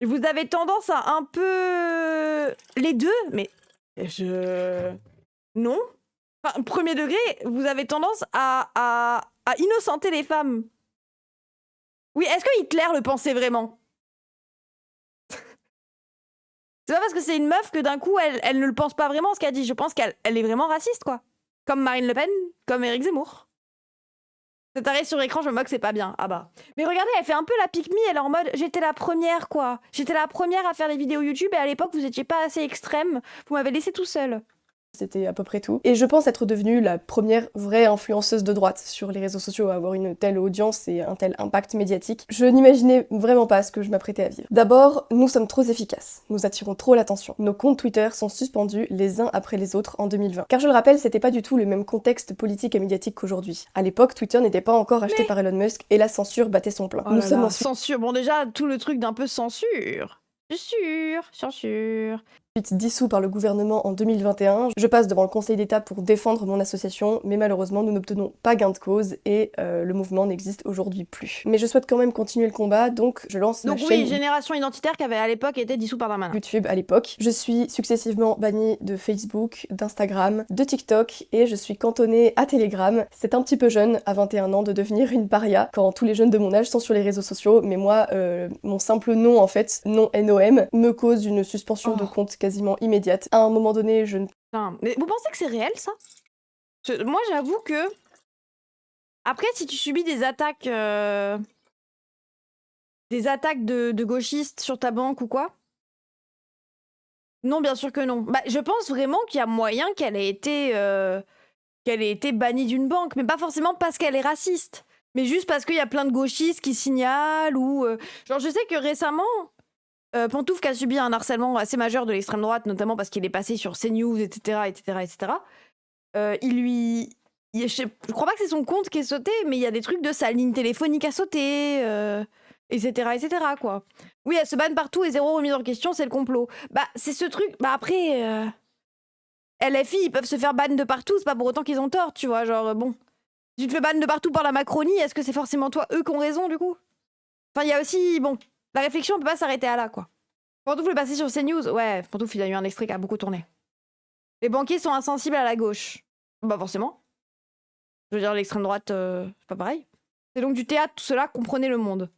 Vous avez tendance à un peu... Les deux, mais... Non. Enfin, premier degré, vous avez tendance à innocenter les femmes. Oui, est-ce que Hitler le pensait vraiment? C'est pas parce que c'est une meuf que d'un coup, elle ne le pense pas vraiment ce qu'elle dit. Je pense qu'elle est vraiment raciste, quoi. Comme Marine Le Pen, comme Éric Zemmour. Cet arrêt sur écran, je me moque, c'est pas bien. Ah bah. Mais regardez, elle fait un peu la pick me, elle est en mode j'étais la première, quoi. J'étais la première à faire des vidéos YouTube et à l'époque, vous étiez pas assez extrême. Vous m'avez laissé tout seul. C'était à peu près tout. Et je pense être devenue la première vraie influenceuse de droite sur les réseaux sociaux à avoir une telle audience et un tel impact médiatique. Je n'imaginais vraiment pas ce que je m'apprêtais à vivre. D'abord, nous sommes trop efficaces. Nous attirons trop l'attention. Nos comptes Twitter sont suspendus les uns après les autres en 2020. Car je le rappelle, c'était pas du tout le même contexte politique et médiatique qu'aujourd'hui. À l'époque, Twitter n'était pas encore acheté par Elon Musk et la censure battait son plein. Nous sommes censure. Bon déjà, tout le truc d'un peu censure. Censure. dissous par le gouvernement en 2021. Je passe devant le Conseil d'État pour défendre mon association, mais malheureusement nous n'obtenons pas gain de cause et le mouvement n'existe aujourd'hui plus. Mais je souhaite quand même continuer le combat, donc je lance ma chaîne Génération Identitaire qui avait à l'époque été dissous par Darmanin. YouTube à l'époque. Je suis successivement bannie de Facebook, d'Instagram, de TikTok et je suis cantonnée à Telegram. C'est un petit peu jeune, à 21 ans, de devenir une paria quand tous les jeunes de mon âge sont sur les réseaux sociaux, mais moi, mon simple nom en fait, nom NOM, me cause une suspension de compte quasiment immédiate. À un moment donné, je ne... Putain, mais vous pensez que c'est réel ça? Moi j'avoue que... Après, si tu subis des attaques... de gauchistes sur ta banque ou quoi? Non, bien sûr que non. Bah, je pense vraiment qu'il y a moyen qu'elle ait été bannie d'une banque, mais pas forcément parce qu'elle est raciste, mais juste parce qu'il y a plein de gauchistes qui signalent ou... Genre, je sais que récemment, Pantouf qui a subi un harcèlement assez majeur de l'extrême droite, notamment parce qu'il est passé sur CNews, etc., je crois pas que c'est son compte qui est sauté, mais il y a des trucs de sa ligne téléphonique à sauter... etc., quoi. Oui, elle se banne partout et zéro remise en question, c'est le complot. Bah, c'est ce truc... Bah après... LFI, ils peuvent se faire ban de partout, c'est pas pour autant qu'ils ont tort, tu vois, genre, bon. Si tu te fais ban de partout par la Macronie, est-ce que c'est forcément eux qui ont raison, du coup? Enfin, il y a aussi... Bon, la réflexion, on peut pas s'arrêter à là, quoi. Pantouf est passé sur CNews. Ouais, Pantouf, il a eu un extrait qui a beaucoup tourné. Les banquiers sont insensibles à la gauche. Bah, forcément. Je veux dire, l'extrême droite, c'est pas pareil. C'est donc du théâtre, tout cela, comprenez le monde.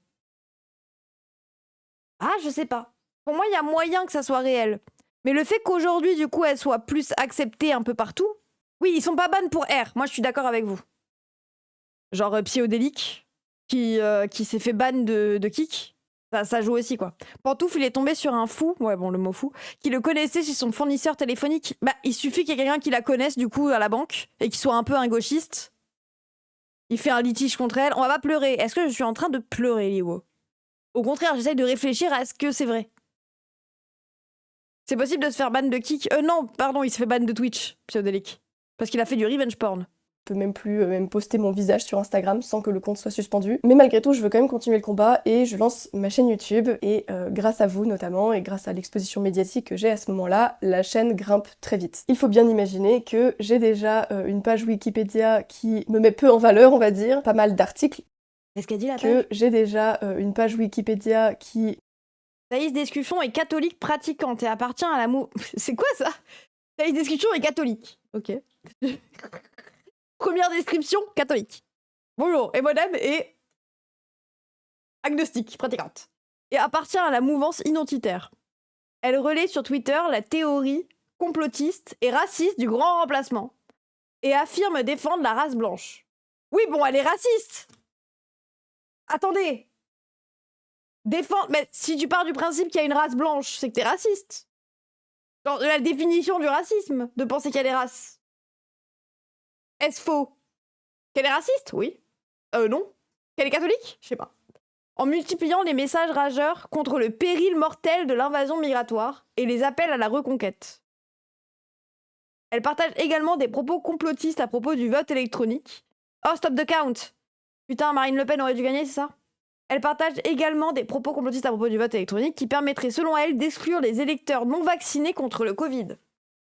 Ah, je sais pas. Pour moi, il y a moyen que ça soit réel. Mais le fait qu'aujourd'hui, du coup, elle soit plus acceptée un peu partout... Oui, ils sont pas ban pour R. Moi, je suis d'accord avec vous. Genre Psyodélique, qui s'est fait ban de Kik. Ça joue aussi, quoi. Pantouf, il est tombé sur un fou, ouais, bon, le mot fou, qui le connaissait chez son fournisseur téléphonique. Bah, il suffit qu'il y ait quelqu'un qui la connaisse, du coup, à la banque, et qui soit un peu un gauchiste. Il fait un litige contre elle. On va pas pleurer. Est-ce que je suis en train de pleurer, Liwo? Au contraire, j'essaye de réfléchir à ce que c'est vrai. C'est possible de se faire ban de Kik? Non, pardon, il se fait ban de Twitch, Psyodélique. Parce qu'il a fait du revenge porn. Je peux même plus poster mon visage sur Instagram sans que le compte soit suspendu. Mais malgré tout, je veux quand même continuer le combat et je lance ma chaîne YouTube. Et grâce à vous notamment, et grâce à l'exposition médiatique que j'ai à ce moment-là, la chaîne grimpe très vite. Il faut bien imaginer que j'ai déjà une page Wikipédia qui me met peu en valeur, on va dire. Pas mal d'articles. Qu'est-ce qu'elle dit la page? Que j'ai déjà une page Wikipédia qui... Thaïs Descuchon est catholique pratiquante et appartient à la C'est quoi ça? Thaïs Descuchon est catholique. Ok. Première description, catholique. Bonjour, et madame est agnostique, pratiquante. Et appartient à la mouvance identitaire. Elle relaie sur Twitter la théorie complotiste et raciste du grand remplacement. Et affirme défendre la race blanche. Oui, bon, elle est raciste. Attendez. Défendre... Mais si tu pars du principe qu'il y a une race blanche, c'est que t'es raciste. Genre, la définition du racisme, de penser qu'il y a des races. Est-ce faux? Qu'elle est raciste? Oui. Non. Qu'elle est catholique? Je sais pas. En multipliant les messages rageurs contre le péril mortel de l'invasion migratoire et les appels à la reconquête. Elle partage également des propos complotistes à propos du vote électronique. Oh, stop the count! Putain, Marine Le Pen aurait dû gagner, c'est ça? Elle partage également des propos complotistes à propos du vote électronique qui permettraient, selon elle, d'exclure les électeurs non vaccinés contre le Covid.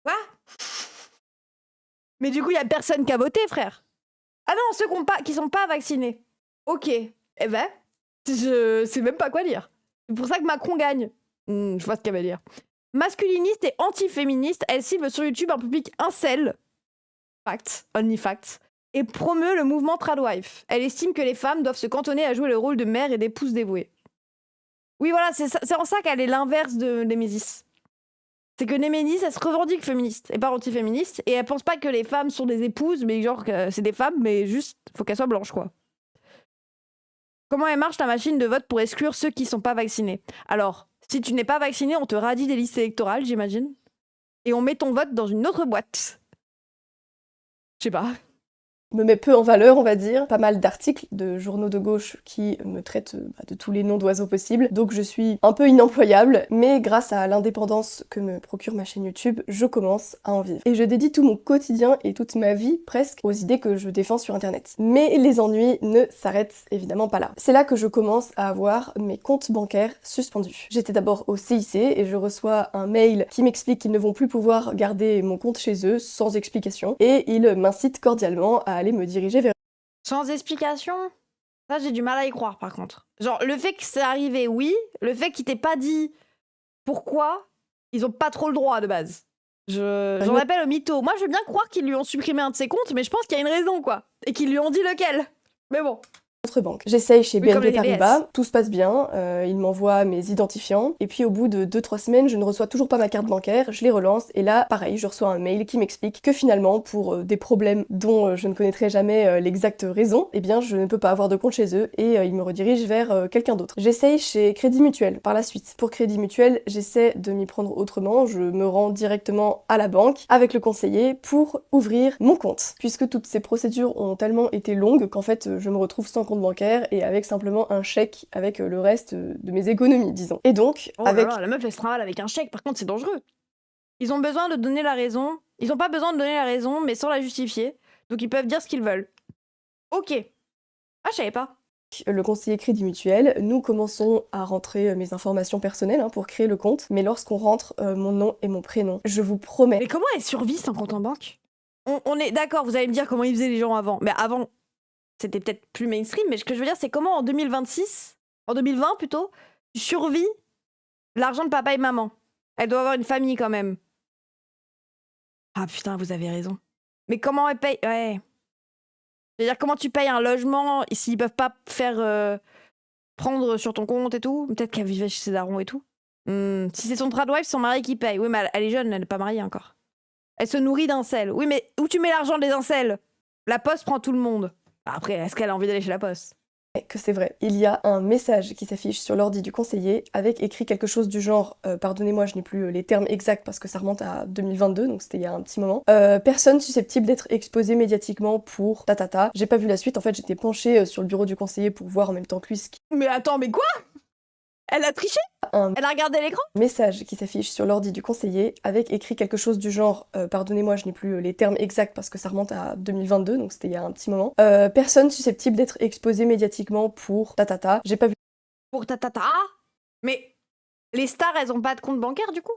Quoi? Mais du coup, il y a personne qui a voté, frère. Ah non, ceux qui sont pas vaccinés. Ok. Eh ben, je sais même pas quoi dire. C'est pour ça que Macron gagne. Je vois ce qu'elle va dire. Masculiniste et anti-féministe, elle cible sur YouTube un public incel. Facts, only facts. Et promeut le mouvement Tradwife. Elle estime que les femmes doivent se cantonner à jouer le rôle de mère et d'épouse dévouée. Oui, voilà, c'est en ça qu'elle est l'inverse de Némésis. C'est que Némésis, elle se revendique féministe et pas anti-féministe, et elle pense pas que les femmes sont des épouses, mais genre que c'est des femmes, mais juste, faut qu'elles soient blanches, quoi. Comment elle marche, ta machine de vote, pour exclure ceux qui sont pas vaccinés? Alors, si tu n'es pas vacciné, on te radie des listes électorales, j'imagine, et on met ton vote dans une autre boîte. Je sais pas. me met peu en valeur, on va dire. Pas mal d'articles de journaux de gauche qui me traitent de tous les noms d'oiseaux possibles. Donc je suis un peu inemployable, mais grâce à l'indépendance que me procure ma chaîne YouTube, je commence à en vivre. Et je dédie tout mon quotidien et toute ma vie presque aux idées que je défends sur internet. Mais les ennuis ne s'arrêtent évidemment pas là. C'est là que je commence à avoir mes comptes bancaires suspendus. J'étais d'abord au CIC et je reçois un mail qui m'explique qu'ils ne vont plus pouvoir garder mon compte chez eux sans explication. Et ils m'incitent cordialement à aller me diriger vers... Sans explication? Ça, j'ai du mal à y croire, par contre. Genre, le fait que c'est arrivé, oui. Le fait qu'ils t'aient pas dit pourquoi, ils ont pas trop le droit, de base. J'en appelle au mytho. Moi, je veux bien croire qu'ils lui ont supprimé un de ses comptes, mais je pense qu'il y a une raison, quoi. Et qu'ils lui ont dit lequel. Mais bon. Banque. J'essaye chez Oui, BNP Paribas, tout se passe bien, ils m'envoient mes identifiants, et puis au bout de 2-3 semaines, je ne reçois toujours pas ma carte bancaire, je les relance, et là, pareil, je reçois un mail qui m'explique que finalement, pour des problèmes dont je ne connaîtrai jamais l'exacte raison, eh bien, je ne peux pas avoir de compte chez eux, et ils me redirigent vers quelqu'un d'autre. J'essaye chez Crédit Mutuel, par la suite. Pour Crédit Mutuel, j'essaie de m'y prendre autrement, je me rends directement à la banque, avec le conseiller, pour ouvrir mon compte. Puisque toutes ces procédures ont tellement été longues qu'en fait, je me retrouve sans compte bancaire et avec simplement un chèque avec le reste de mes économies, disons. Et donc, avec... la meuf, elle se travaille avec un chèque, par contre, c'est dangereux. Ils ont besoin de donner la raison. Ils ont pas besoin de donner la raison, mais sans la justifier. Donc ils peuvent dire ce qu'ils veulent. Ok. Ah, je savais pas. Le conseiller Crédit Mutuel, nous commençons à rentrer mes informations personnelles pour créer le compte, mais lorsqu'on rentre mon nom et mon prénom, je vous promets... Mais comment elle survit sans compte en banque? On est d'accord, vous allez me dire comment ils faisaient les gens avant. Mais avant... C'était peut-être plus mainstream, mais ce que je veux dire, c'est comment en 2026, en 2020 plutôt, tu survis l'argent de papa et maman. Elle doit avoir une famille quand même. Ah putain, vous avez raison. Mais comment elle paye? Ouais. C'est-à-dire, comment tu payes un logement s'ils peuvent pas faire prendre sur ton compte et tout? Peut-être qu'elle vivait chez ses darons et tout. Si c'est son tradwife, son mari qui paye. Oui, mais elle est jeune, elle n'est pas mariée encore. Elle se nourrit d'incels. Oui, mais où tu mets l'argent des incels? La Poste prend tout le monde. Après, est-ce qu'elle a envie d'aller chez la Poste? Que c'est vrai. Il y a un message qui s'affiche sur l'ordi du conseiller avec écrit quelque chose du genre pardonnez-moi, je n'ai plus les termes exacts parce que ça remonte à 2022, donc c'était il y a un petit moment. Personne susceptible d'être exposé médiatiquement pour tatata. J'ai pas vu la suite, en fait j'étais penchée sur le bureau du conseiller pour voir en même temps que lui ce qui... Mais attends, mais quoi? Elle a triché? Elle a regardé l'écran? Message qui s'affiche sur l'ordi du conseiller avec écrit quelque chose du genre pardonnez-moi, je n'ai plus les termes exacts parce que ça remonte à 2022, donc c'était il y a un petit moment. Personne susceptible d'être exposé médiatiquement pour tatata. J'ai pas vu... Pour tatata? Mais les stars, elles ont pas de compte bancaire du coup?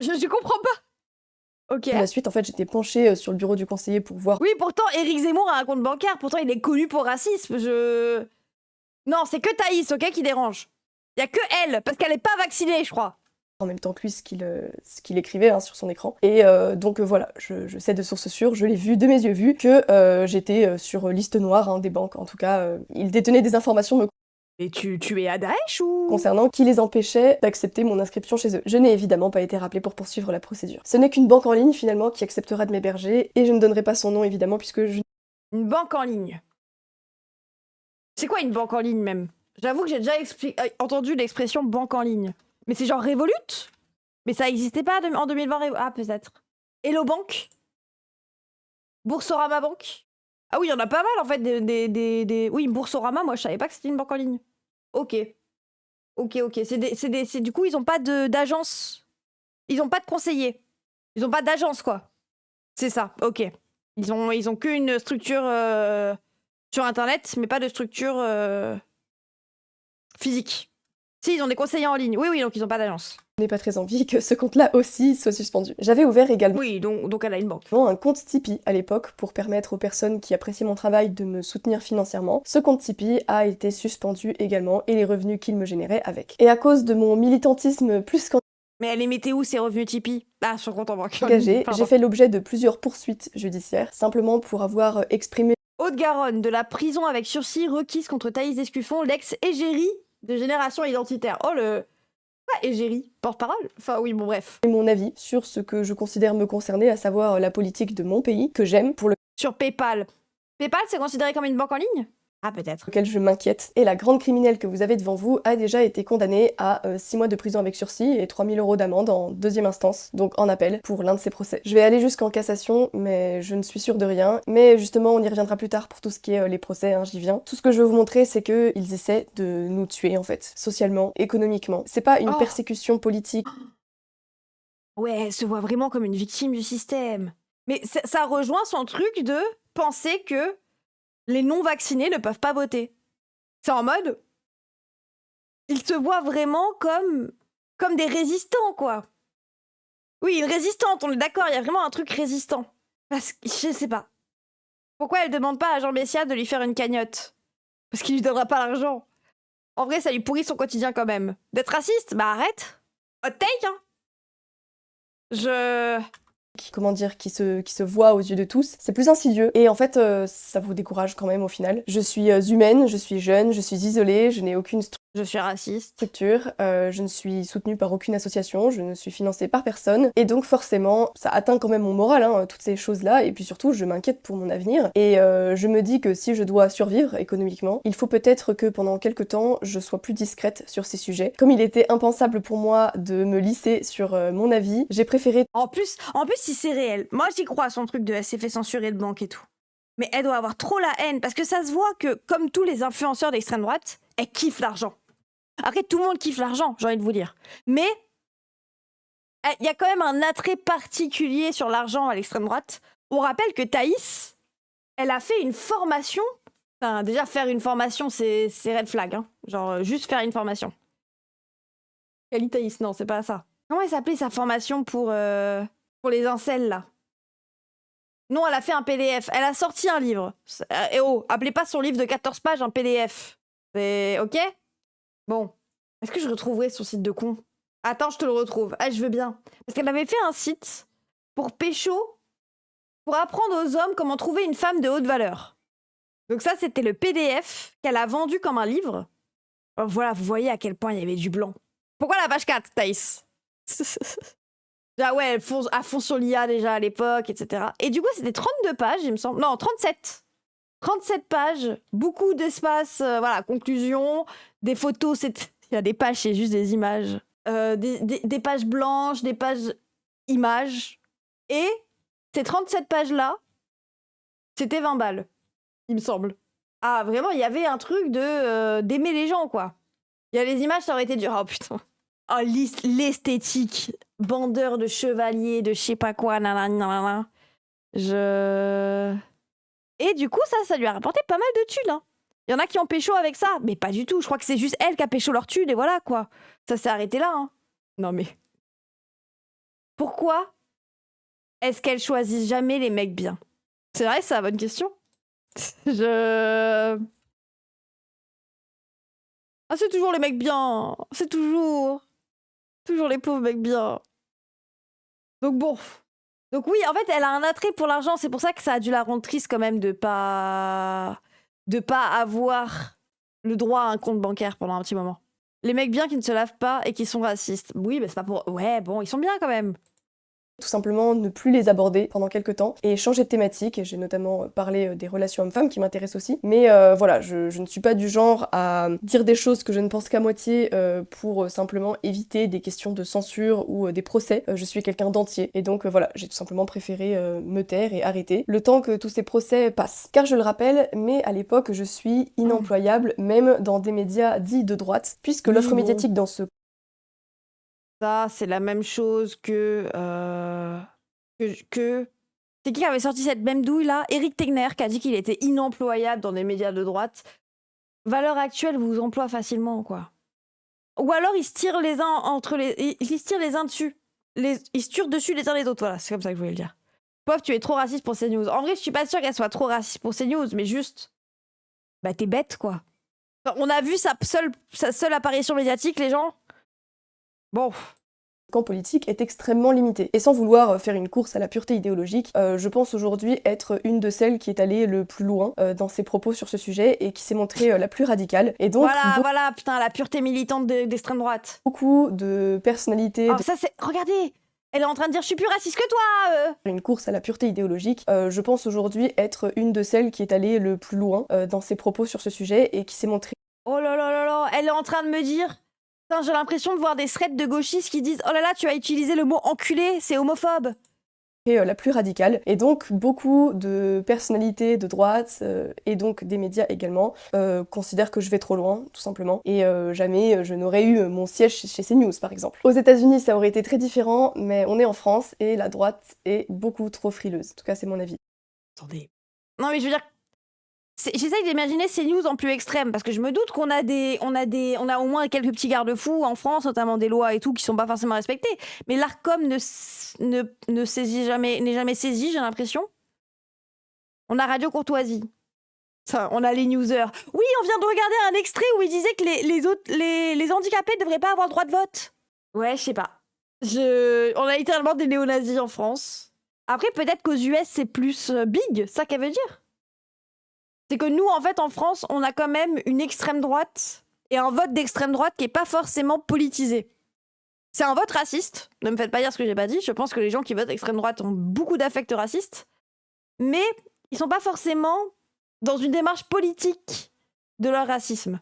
Je comprends pas. Ok. La suite, en fait, j'étais penchée sur le bureau du conseiller pour voir... Oui, pourtant, Éric Zemmour a un compte bancaire, pourtant il est connu pour racisme, Non, c'est que Thaïs, ok, qui dérange. Il y a que elle, parce qu'elle est pas vaccinée, je crois. En même temps que lui, ce qu'il écrivait sur son écran. Et donc voilà, je sais de source sûre, je l'ai vu de mes yeux vus, que j'étais sur liste noire des banques. En tout cas, il détenait des informations me... Et tu es à Daesh ou... Concernant qui les empêchait d'accepter mon inscription chez eux. Je n'ai évidemment pas été rappelée pour poursuivre la procédure. Ce n'est qu'une banque en ligne finalement qui acceptera de m'héberger, et je ne donnerai pas son nom évidemment puisque je... Une banque en ligne. C'est quoi une banque en ligne même? J'avoue que j'ai déjà entendu l'expression banque en ligne. Mais c'est genre Revolut? Mais ça n'existait pas en 2020. Ah, peut-être. Hello Bank? Boursorama Bank? Ah oui, il y en a pas mal en fait. Oui, Boursorama, moi je savais pas que c'était une banque en ligne. Ok. Du coup, ils ont pas d'agence. Ils ont pas de conseiller. Ils ont pas d'agence, quoi. C'est ça, ok. Ils ont qu'une structure sur Internet, mais pas de structure... physique. Si, ils ont des conseillers en ligne. Oui, donc ils n'ont pas d'agence. Je n'ai pas très envie que ce compte-là aussi soit suspendu. J'avais ouvert également... Oui, donc elle a une banque. Un compte Tipeee à l'époque pour permettre aux personnes qui appréciaient mon travail de me soutenir financièrement. Ce compte Tipeee a été suspendu également et les revenus qu'il me générait avec. Et à cause de mon militantisme plus qu'en... Mais elle les mettait où ces revenus Tipeee? Ah, sur compte en banque. Engagé, j'ai fait l'objet de plusieurs poursuites judiciaires, simplement pour avoir exprimé... Haute-Garonne, de la prison avec sursis requise contre Thaïs Descuffon, l'ex-égérie de Génération Identitaire. Oh le... Pas égérie, porte-parole. Enfin oui, bon bref. Mon avis sur ce que je considère me concerner, à savoir la politique de mon pays, que j'aime pour le... Sur PayPal. PayPal, c'est considéré comme une banque en ligne? Ah, peut-être. Auquel je m'inquiète. Et la grande criminelle que vous avez devant vous a déjà été condamnée à 6 mois de prison avec sursis et 3 000 € d'amende en deuxième instance, donc en appel, pour l'un de ses procès. Je vais aller jusqu'en cassation, mais je ne suis sûre de rien. Mais justement, on y reviendra plus tard pour tout ce qui est les procès, hein, j'y viens. Tout ce que je veux vous montrer, c'est qu'ils essaient de nous tuer, en fait, socialement, économiquement. C'est pas une persécution politique. Ouais, elle se voit vraiment comme une victime du système. Mais ça rejoint son truc de penser que les non-vaccinés ne peuvent pas voter. C'est en mode... Ils se voient vraiment comme des résistants, quoi. Oui, une résistante, on est d'accord, il y a vraiment un truc résistant. Parce que, je sais pas. Pourquoi elle demande pas à Jean Messia de lui faire une cagnotte? Parce qu'il lui donnera pas l'argent. En vrai, ça lui pourrit son quotidien quand même. D'être raciste? Bah arrête. Hot take, hein. Comment dire, qui se voit aux yeux de tous, c'est plus insidieux. Et en fait, ça vous décourage quand même au final. Je suis humaine, je suis jeune, je suis isolée, je n'ai aucune je suis raciste. Structure, je ne suis soutenue par aucune association, je ne suis financée par personne. Et donc forcément, ça atteint quand même mon moral, hein, toutes ces choses-là. Et puis surtout, je m'inquiète pour mon avenir. Et je me dis que si je dois survivre économiquement, il faut peut-être que pendant quelques temps, je sois plus discrète sur ces sujets. Comme il était impensable pour moi de me lisser sur mon avis, j'ai préféré... En plus, si c'est réel, moi j'y crois à son truc de elle s'est fait censurer de banque et tout. Mais elle doit avoir trop la haine, parce que ça se voit que, comme tous les influenceurs d'extrême droite, elle kiffe l'argent. Après, tout le monde kiffe l'argent, j'ai envie de vous dire. Mais il y a quand même un attrait particulier sur l'argent à l'extrême droite. On rappelle que Thaïs, elle a fait une formation. Enfin, déjà, faire une formation, c'est red flag. Hein. Genre, juste faire une formation. Kali Thaïs, non, c'est pas ça. Comment elle s'appelait sa formation pour les incels, là? Non, elle a fait un PDF. Elle a sorti un livre. Et oh, appelez pas son livre de 14 pages un PDF. C'est ok? Bon. Est-ce que je retrouverai son site de con? Attends, je te le retrouve. Ah, je veux bien. Parce qu'elle avait fait un site pour pécho, pour apprendre aux hommes comment trouver une femme de haute valeur. Donc ça, c'était le PDF qu'elle a vendu comme un livre. Alors voilà, vous voyez à quel point il y avait du blanc. Pourquoi la page 4, Thaïs? Ah ouais, elle fonce à fond sur l'IA déjà à l'époque, etc. Et du coup, c'était 32 pages, il me semble. Non, 37. 37 pages, beaucoup d'espace, voilà, conclusion, des photos, il y a des pages, c'est juste des images. Des pages blanches, des pages images. Et ces 37 pages-là, c'était 20 balles, il me semble. Ah, vraiment, il y avait un truc d'aimer les gens, quoi. Il y a les images, ça aurait été dur. Oh putain. Oh, l'esthétique. Bandeur de chevalier, de je sais pas quoi, nanana. Et du coup, ça lui a rapporté pas mal de thunes. Hein. Il y en a qui ont pécho avec ça, mais pas du tout. Je crois que c'est juste elle qui a pécho leur thune et voilà quoi. Ça s'est arrêté là. Hein. Non mais... Pourquoi est-ce qu'elle choisit jamais les mecs bien? C'est vrai, c'est la bonne question. Ah, c'est toujours les mecs bien. C'est toujours les pauvres mecs bien. Donc bon... Donc oui, en fait, elle a un attrait pour l'argent. C'est pour ça que ça a dû la rendre triste quand même de pas avoir le droit à un compte bancaire pendant un petit moment. Les mecs bien qui ne se lavent pas et qui sont racistes. Oui, mais c'est pas pour... Ouais, bon, ils sont bien quand même. Tout simplement ne plus les aborder pendant quelques temps et changer de thématique. Et j'ai notamment parlé des relations hommes-femmes qui m'intéressent aussi. Mais voilà, je ne suis pas du genre à dire des choses que je ne pense qu'à moitié pour simplement éviter des questions de censure ou des procès. Je suis quelqu'un d'entier. Et donc voilà, j'ai tout simplement préféré me taire et arrêter le temps que tous ces procès passent. Car je le rappelle, mais à l'époque, je suis inemployable, même dans des médias dits de droite, puisque l'offre médiatique dans ce... Ça, c'est la même chose que... C'est qui avait sorti cette même douille-là? Éric Tegner, qui a dit qu'il était inemployable dans des médias de droite. Valeur actuelle vous emploie facilement, quoi. Ou alors, ils se tirent les uns entre les... Ils se tirent les uns dessus. Ils se tirent dessus les uns les autres, voilà. C'est comme ça que je voulais le dire. Pof, tu es trop raciste pour CNews. En vrai, je suis pas sûre qu'elle soit trop raciste pour CNews, mais juste... Bah, t'es bête, quoi. On a vu sa seule apparition médiatique, les gens. Bon. Le camp politique est extrêmement limité. Et sans vouloir faire une course à la pureté idéologique, je pense aujourd'hui être une de celles qui est allée le plus loin dans ses propos sur ce sujet et qui s'est montrée la plus radicale. Et donc, voilà, putain, la pureté militante d'extrême droite. Beaucoup de personnalités... Oh, ça c'est... Regardez, Elle est en train de dire « je suis plus raciste que toi !» Une course à la pureté idéologique, je pense aujourd'hui être une de celles qui est allée le plus loin dans ses propos sur ce sujet et qui s'est montrée... Oh là là là là, elle est en train de me dire... Putain, j'ai l'impression de voir des threads de gauchistes qui disent « oh là là, tu as utilisé le mot enculé, c'est homophobe !» La plus radicale. Et donc, beaucoup de personnalités de droite, et donc des médias également, considèrent que je vais trop loin, tout simplement. Et jamais je n'aurais eu mon siège chez CNews, par exemple. Aux États-Unis, ça aurait été très différent, mais on est en France, et la droite est beaucoup trop frileuse. En tout cas, c'est mon avis. Attendez. Non, mais je veux dire... J'essaye d'imaginer CNews en plus extrême, parce que je me doute qu'on a au moins quelques petits garde-fous en France, notamment des lois et tout, qui sont pas forcément respectées. Mais l'Arcom n'est jamais saisi, j'ai l'impression. On a Radio Courtoisie. Ça, on a les newsers. Oui, on vient de regarder un extrait où il disait que les handicapés ne devraient pas avoir le droit de vote. Ouais, je sais pas. On a littéralement des néo-nazis en France. Après, peut-être qu'aux US, c'est plus big, ça qu'elle veut dire. C'est que nous, en fait, en France, on a quand même une extrême droite et un vote d'extrême droite qui est pas forcément politisé. C'est un vote raciste. Ne me faites pas dire ce que j'ai pas dit. Je pense que les gens qui votent extrême droite ont beaucoup d'affects racistes. Mais ils sont pas forcément dans une démarche politique de leur racisme.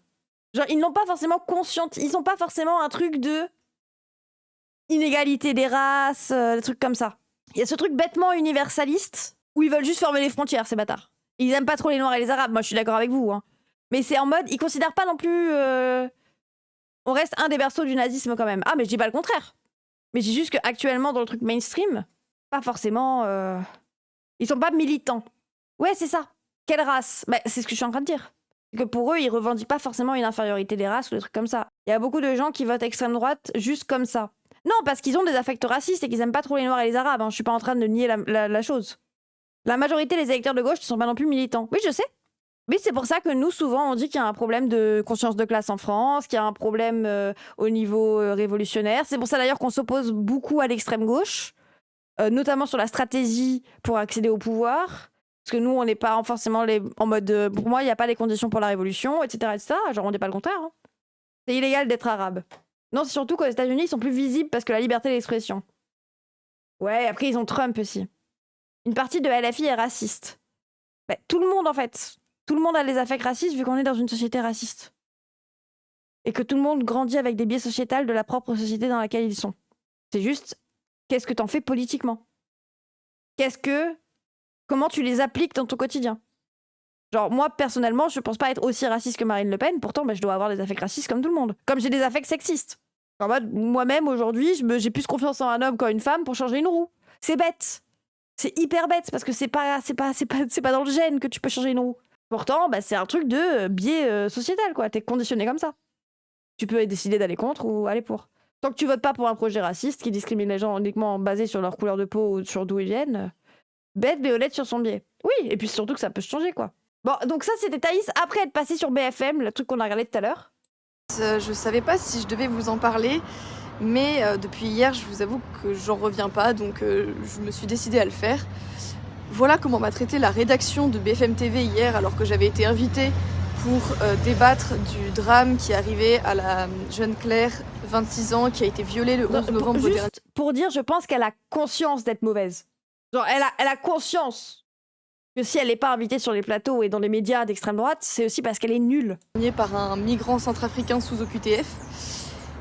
Genre, ils n'ont pas forcément conscience. Ils ont pas forcément un truc de inégalité des races, des trucs comme ça. Il y a ce truc bêtement universaliste où ils veulent juste fermer les frontières, ces bâtards. Ils aiment pas trop les Noirs et les Arabes, moi je suis d'accord avec vous. Hein. Mais c'est en mode, ils considèrent pas non plus... On reste un des berceaux du nazisme quand même. Ah, mais je dis pas le contraire. Mais je dis juste qu'actuellement, dans le truc mainstream, pas forcément... Ils sont pas militants. Ouais, c'est ça. Quelle race? Bah, c'est ce que je suis en train de dire. Que pour eux, ils revendiquent pas forcément une infériorité des races ou des trucs comme ça. Il y a beaucoup de gens qui votent extrême droite juste comme ça. Non, parce qu'ils ont des affects racistes et qu'ils aiment pas trop les Noirs et les Arabes. Hein. Je suis pas en train de nier la chose. La majorité des électeurs de gauche ne sont pas non plus militants. Oui, je sais. Mais c'est pour ça que nous, souvent, on dit qu'il y a un problème de conscience de classe en France, qu'il y a un problème au niveau révolutionnaire. C'est pour ça d'ailleurs qu'on s'oppose beaucoup à l'extrême gauche, notamment sur la stratégie pour accéder au pouvoir. Parce que nous, on n'est pas forcément en mode pour moi, il n'y a pas les conditions pour la révolution, etc. etc. Genre, on n'est pas le contraire. Hein. C'est illégal d'être arabe. Non, c'est surtout qu'aux États-Unis, ils sont plus visibles parce que la liberté d'expression. Ouais, après, ils ont Trump aussi. Une partie de LFI est raciste. Bah, tout le monde, en fait. Tout le monde a des affects racistes vu qu'on est dans une société raciste. Et que tout le monde grandit avec des biais sociétals de la propre société dans laquelle ils sont. C'est juste, qu'est-ce que t'en fais politiquement? Comment tu les appliques dans ton quotidien? Genre, moi, personnellement, je pense pas être aussi raciste que Marine Le Pen, pourtant, je dois avoir des affects racistes comme tout le monde. Comme j'ai des affects sexistes. En mode, moi-même, aujourd'hui, j'ai plus confiance en un homme qu'en une femme pour changer une roue. C'est bête. C'est hyper bête parce que c'est pas dans le gène que tu peux changer une roue. Pourtant, c'est un truc de biais sociétal, quoi. T'es conditionné comme ça. Tu peux décider d'aller contre ou aller pour. Tant que tu votes pas pour un projet raciste qui discrimine les gens uniquement basé sur leur couleur de peau ou sur d'où ils viennent, bête mais honnête sur son biais. Oui, et puis surtout que ça peut changer, quoi. Bon, donc ça, c'était Thaïs après être passée sur BFM, le truc qu'on a regardé tout à l'heure. Je savais pas si je devais vous en parler. Mais depuis hier, je vous avoue que j'en reviens pas, donc je me suis décidée à le faire. Voilà comment m'a traité la rédaction de BFM TV hier, alors que j'avais été invitée pour débattre du drame qui arrivait à la jeune Claire, 26 ans, qui a été violée le 11 novembre dernier. Juste pour dire, je pense qu'elle a conscience d'être mauvaise. Genre, elle a conscience que si elle n'est pas invitée sur les plateaux et dans les médias d'extrême droite, c'est aussi parce qu'elle est nulle. Par un migrant centrafricain sous OQTF.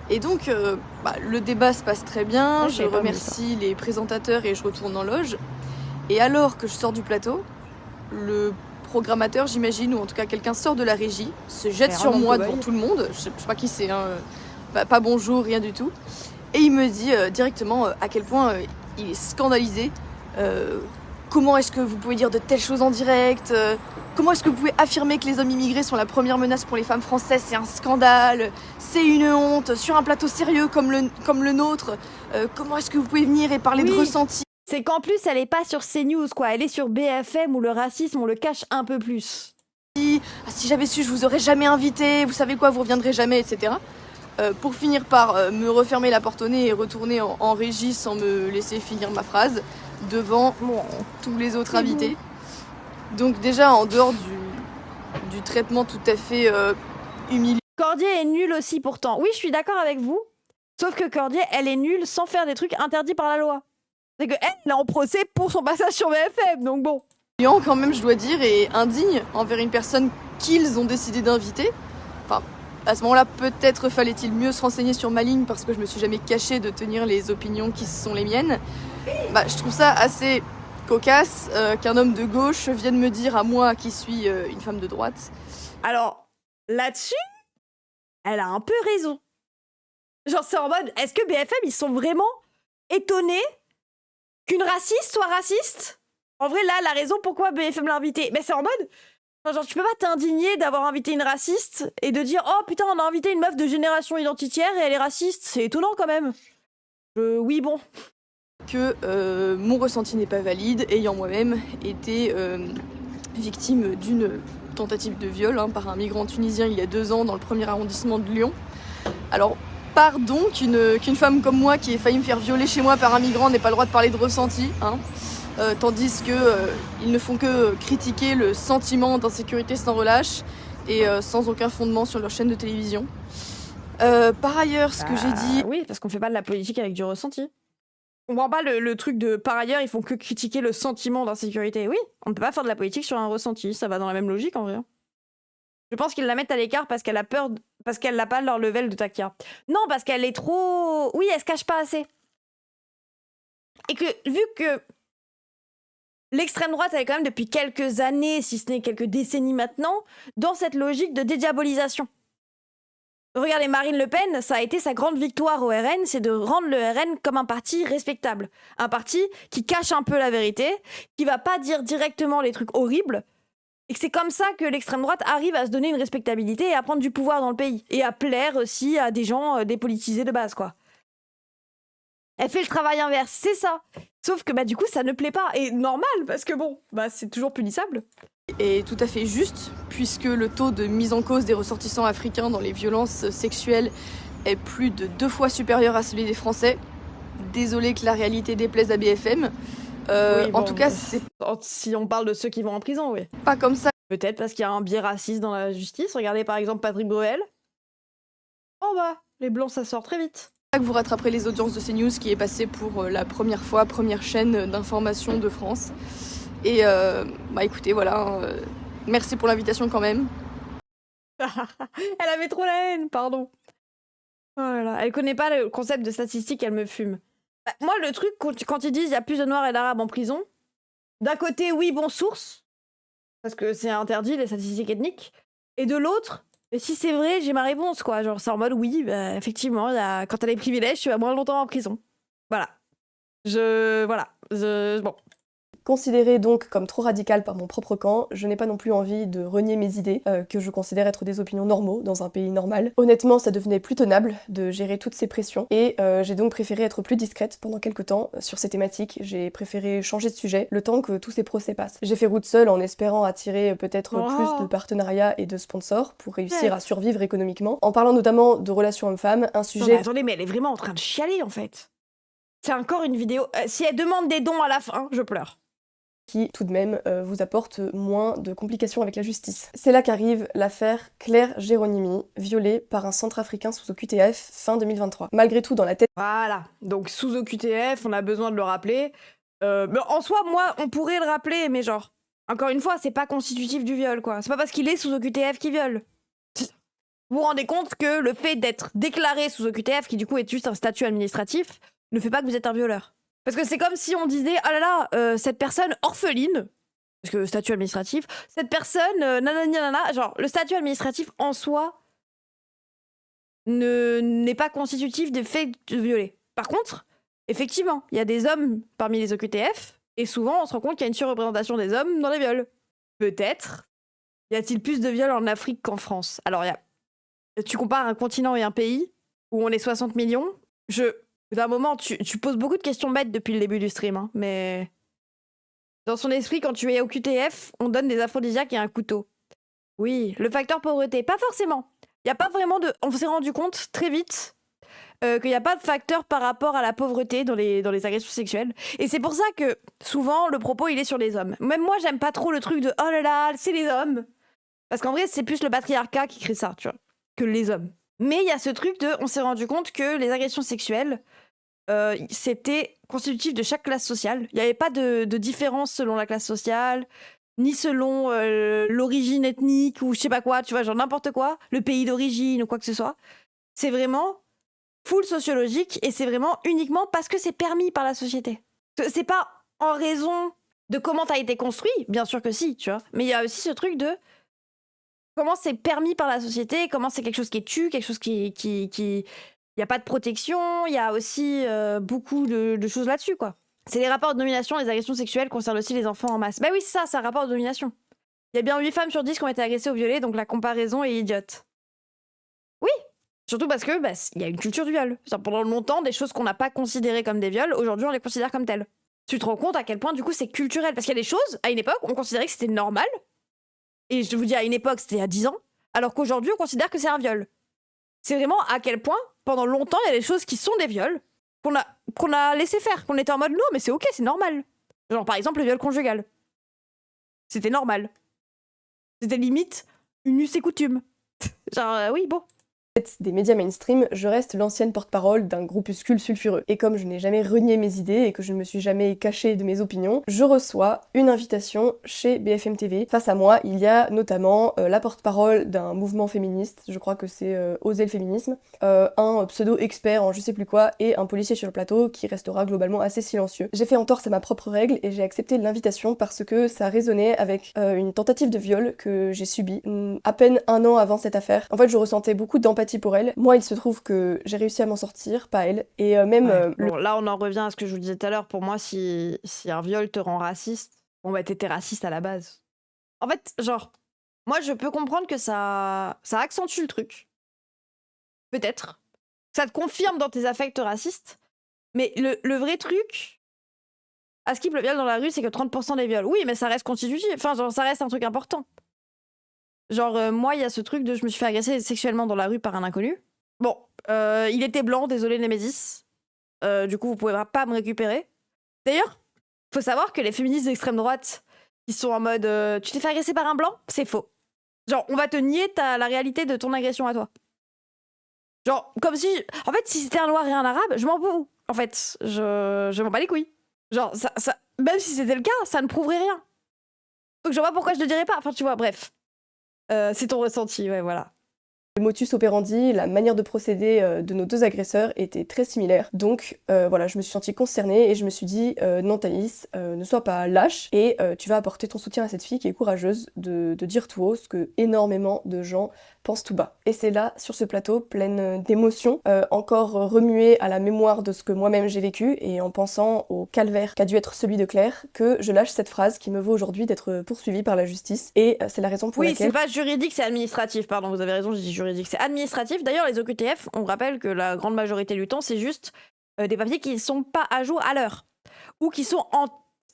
Et donc, le débat se passe très bien, ouais, je remercie les présentateurs et je retourne en loge. Et alors que je sors du plateau, le programmateur, j'imagine, ou en tout cas quelqu'un sort de la régie, se jette sur moi devant tout le monde, je sais pas qui c'est, hein, pas bonjour, rien du tout. Et il me dit directement à quel point il est scandalisé. Comment est-ce que vous pouvez dire de telles choses en direct? Comment est-ce que vous pouvez affirmer que les hommes immigrés sont la première menace pour les femmes françaises? C'est un scandale, c'est une honte, sur un plateau sérieux comme le nôtre. Comment est-ce que vous pouvez venir et parler de ressenti? C'est qu'en plus, elle est pas sur CNews, quoi. Elle est sur BFM où le racisme, on le cache un peu plus. Si j'avais su, je vous aurais jamais invité, vous savez quoi, vous reviendrez jamais, etc. Pour finir par me refermer la porte au nez et retourner en régie sans me laisser finir ma phrase devant tous les autres invités. Donc déjà, en dehors du traitement tout à fait humiliant. Cordier est nul aussi pourtant. Oui, je suis d'accord avec vous. Sauf que Cordier, elle est nulle sans faire des trucs interdits par la loi. C'est qu'elle est en procès pour son passage sur BFM, donc bon. Quand même, je dois dire, et indigne envers une personne qu'ils ont décidé d'inviter. Enfin, à ce moment-là, peut-être fallait-il mieux se renseigner sur ma ligne parce que je me suis jamais cachée de tenir les opinions qui sont les miennes. Je trouve ça assez cocasse qu'un homme de gauche vienne me dire à moi qui suis une femme de droite. Alors, là-dessus, elle a un peu raison. Genre, c'est en mode, est-ce que BFM, ils sont vraiment étonnés qu'une raciste soit raciste? En vrai, là, la raison pourquoi BFM l'a invité, mais c'est en mode, genre, tu peux pas t'indigner d'avoir invité une raciste et de dire, oh putain, on a invité une meuf de génération identitaire et elle est raciste. C'est étonnant quand même. Oui, bon. Que mon ressenti n'est pas valide, ayant moi-même été victime d'une tentative de viol par un migrant tunisien il y a 2 ans dans le 1er arrondissement de Lyon. Alors, pardon qu'une femme comme moi qui ait failli me faire violer chez moi par un migrant n'ait pas le droit de parler de ressenti, tandis qu'ils ne font que critiquer le sentiment d'insécurité sans relâche et sans aucun fondement sur leur chaîne de télévision. Par ailleurs, ce que j'ai dit... Oui, parce qu'on fait pas de la politique avec du ressenti. On comprend pas le truc de par ailleurs, ils font que critiquer le sentiment d'insécurité. Oui, on ne peut pas faire de la politique sur un ressenti, ça va dans la même logique en vrai. Je pense qu'ils la mettent à l'écart parce qu'elle a peur, parce qu'elle n'a pas leur level de Takia. Non, parce qu'elle est trop... Oui, elle se cache pas assez. Et que, vu que l'extrême droite, elle est quand même depuis quelques années, si ce n'est quelques décennies maintenant, dans cette logique de dédiabolisation. Regardez, Marine Le Pen, ça a été sa grande victoire au RN, c'est de rendre le RN comme un parti respectable. Un parti qui cache un peu la vérité, qui va pas dire directement les trucs horribles, et que c'est comme ça que l'extrême droite arrive à se donner une respectabilité et à prendre du pouvoir dans le pays. Et à plaire aussi à des gens dépolitisés de base, quoi. Elle fait le travail inverse, c'est ça. Sauf que du coup, ça ne plaît pas. Et normal, parce que bon, c'est toujours punissable. Est tout à fait juste, puisque le taux de mise en cause des ressortissants africains dans les violences sexuelles est plus de 2 fois supérieur à celui des Français. Désolé que la réalité déplaise à BFM. Oui, en tout cas, c'est... Si on parle de ceux qui vont en prison, oui. Pas comme ça. Peut-être parce qu'il y a un biais raciste dans la justice. Regardez par exemple Patrick Bruel. Oh les blancs ça sort très vite. Que vous rattraperez les audiences de CNews qui est passé pour la première fois, première chaîne d'information de France. Et écoutez, voilà, merci pour l'invitation quand même. Elle avait trop la haine, pardon. Oh là là, elle connaît pas le concept de statistique, elle me fume. Moi, le truc, quand ils disent il y a plus de Noirs et d'Arabes en prison, d'un côté, oui, bon, source, parce que c'est interdit, les statistiques ethniques, et de l'autre, et si c'est vrai, j'ai ma réponse, quoi. Genre, c'est en mode, oui, effectivement, quand t'as les privilèges, tu vas moins longtemps en prison. Voilà. Bon. Considérée donc comme trop radicale par mon propre camp, je n'ai pas non plus envie de renier mes idées, que je considère être des opinions normaux dans un pays normal. Honnêtement, ça devenait plus tenable de gérer toutes ces pressions, et j'ai donc préféré être plus discrète pendant quelques temps sur ces thématiques. J'ai préféré changer de sujet le temps que tous ces procès passent. J'ai fait route seule en espérant attirer peut-être plus de partenariats et de sponsors pour réussir à survivre économiquement, en parlant notamment de relations hommes-femmes, un sujet... Non, mais attendez, mais elle est vraiment en train de chialer en fait. C'est encore une vidéo... si elle demande des dons à la fin, je pleure. Qui, tout de même, vous apporte moins de complications avec la justice. C'est là qu'arrive l'affaire Claire Géronimi, violée par un centrafricain sous OQTF fin 2023. Malgré tout, dans la tête... Voilà, donc sous OQTF, on a besoin de le rappeler. Mais en soi, moi, on pourrait le rappeler, mais genre, encore une fois, c'est pas constitutif du viol, quoi. C'est pas parce qu'il est sous OQTF qu'il viole. Vous vous rendez compte que le fait d'être déclaré sous OQTF, qui du coup est juste un statut administratif, ne fait pas que vous êtes un violeur. Parce que c'est comme si on disait, oh là là, cette personne orpheline, parce que statut administratif, cette personne, nanana, genre, le statut administratif en soi n'est pas constitutif des faits de violer. Par contre, effectivement, il y a des hommes parmi les OQTF, et souvent on se rend compte qu'il y a une surreprésentation des hommes dans les viols. Peut-être y a-t-il plus de viols en Afrique qu'en France. Alors, tu compares un continent et un pays où on est 60 millions, d'un moment, tu poses beaucoup de questions bêtes depuis le début du stream, hein, mais... Dans son esprit, quand tu es au QTF, on donne des aphrodisiaques et un couteau. Oui, le facteur pauvreté, pas forcément. Il y a pas vraiment de... On s'est rendu compte très vite qu'il n'y a pas de facteur par rapport à la pauvreté dans les agressions sexuelles. Et c'est pour ça que, souvent, le propos, il est sur les hommes. Même moi, j'aime pas trop le truc de « Oh là là, c'est les hommes !» Parce qu'en vrai, c'est plus le patriarcat qui crée ça, tu vois, que les hommes. Mais il y a ce truc de, on s'est rendu compte que les agressions sexuelles, c'était constitutif de chaque classe sociale. Il n'y avait pas de différence selon la classe sociale, ni selon l'origine ethnique ou je sais pas quoi, tu vois, genre n'importe quoi, le pays d'origine ou quoi que ce soit. C'est vraiment full sociologique et c'est vraiment uniquement parce que c'est permis par la société. C'est pas en raison de comment t'as été construit, bien sûr que si, tu vois, mais il y a aussi ce truc de comment c'est permis par la société, comment c'est quelque chose qui est tu, quelque chose qui il y a pas de protection, il y a aussi beaucoup de choses là-dessus, quoi. C'est les rapports de domination, les agressions sexuelles concernent aussi les enfants en masse. Bah oui, c'est ça, c'est un rapport de domination. Il y a bien 8 femmes sur 10 qui ont été agressées ou violées, donc la comparaison est idiote. Oui, surtout parce que il y a une culture du viol. Pendant longtemps, des choses qu'on n'a pas considérées comme des viols, aujourd'hui on les considère comme telles. Tu te rends compte à quel point du coup c'est culturel, parce qu'il y a des choses, à une époque, on considérait que c'était normal, et je vous dis à une époque, c'était il y a 10 ans, alors qu'aujourd'hui on considère que c'est un viol. C'est vraiment à quel point, pendant longtemps, il y a des choses qui sont des viols, qu'on a laissé faire, qu'on était en mode non, mais c'est ok, c'est normal. Genre par exemple le viol conjugal. C'était normal. C'était limite une us et coutume. Genre oui, bon. Des médias mainstream, je reste l'ancienne porte-parole d'un groupuscule sulfureux. Et comme je n'ai jamais renié mes idées et que je ne me suis jamais cachée de mes opinions, je reçois une invitation chez BFM TV. Face à moi, il y a notamment la porte-parole d'un mouvement féministe, je crois que c'est Oser le féminisme, un pseudo-expert en je sais plus quoi, et un policier sur le plateau qui restera globalement assez silencieux. J'ai fait entorse à ma propre règle et j'ai accepté l'invitation parce que ça résonnait avec une tentative de viol que j'ai subie à peine 1 an avant cette affaire. En fait, je ressentais beaucoup d'empathie pour elle. Moi, il se trouve que j'ai réussi à m'en sortir, pas elle. Et même... Bon, là, on en revient à ce que je vous disais tout à l'heure. Pour moi, si un viol te rend raciste, bon bah t'étais raciste à la base. En fait, genre, moi, je peux comprendre que ça accentue le truc. Peut-être. Ça te confirme dans tes affects racistes. Mais le vrai truc, à ce qu'il le viol dans la rue, c'est que 30% des viols. Oui, mais ça reste constitutif. Enfin, genre, ça reste un truc important. Genre, moi, il y a ce truc de je me suis fait agresser sexuellement dans la rue par un inconnu. Bon, il était blanc, désolé Némésis. Du coup, vous pouvez pas me récupérer. D'ailleurs, faut savoir que les féministes d'extrême droite, qui sont en mode tu t'es fait agresser par un blanc, c'est faux. Genre, on va te nier la réalité de ton agression à toi. Genre, comme si... En fait, si c'était un noir et un arabe, je m'en fous. En fait, je m'en bats les couilles. Genre, ça, même si c'était le cas, ça ne prouverait rien. Donc je vois pas pourquoi je le dirais pas. Enfin, tu vois, bref. C'est ton ressenti, ouais, voilà. Le motus operandi, la manière de procéder de nos deux agresseurs était très similaire. Donc voilà, je me suis sentie concernée et je me suis dit non Thaïs, ne sois pas lâche et tu vas apporter ton soutien à cette fille qui est courageuse de dire tout haut ce que énormément de gens pensent tout bas. Et c'est là, sur ce plateau, pleine d'émotions, encore remuée à la mémoire de ce que moi-même j'ai vécu et en pensant au calvaire qu'a dû être celui de Claire, que je lâche cette phrase qui me vaut aujourd'hui d'être poursuivie par la justice. Et c'est la raison pour laquelle... Oui, c'est pas juridique, c'est administratif, pardon, vous avez raison, je dis juridique, c'est administratif. D'ailleurs, les OQTF, on rappelle que la grande majorité du temps, c'est juste des papiers qui ne sont pas à jour à l'heure ou qui sont en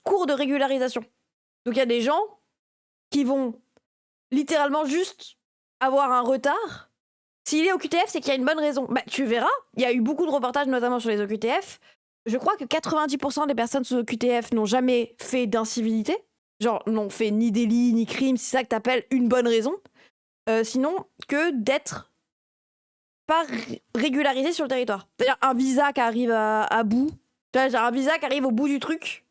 cours de régularisation. Donc il y a des gens qui vont littéralement juste avoir un retard. S'il est OQTF, c'est qu'il y a une bonne raison. Bah, tu verras, il y a eu beaucoup de reportages, notamment sur les OQTF. Je crois que 90% des personnes sous OQTF n'ont jamais fait d'incivilité. Genre, n'ont fait ni délit, ni crime, c'est ça que t'appelles une bonne raison. Sinon, que d'être pas régularisé sur le territoire. C'est-à-dire un visa qui arrive à bout. Tu vois, genre un visa qui arrive au bout du truc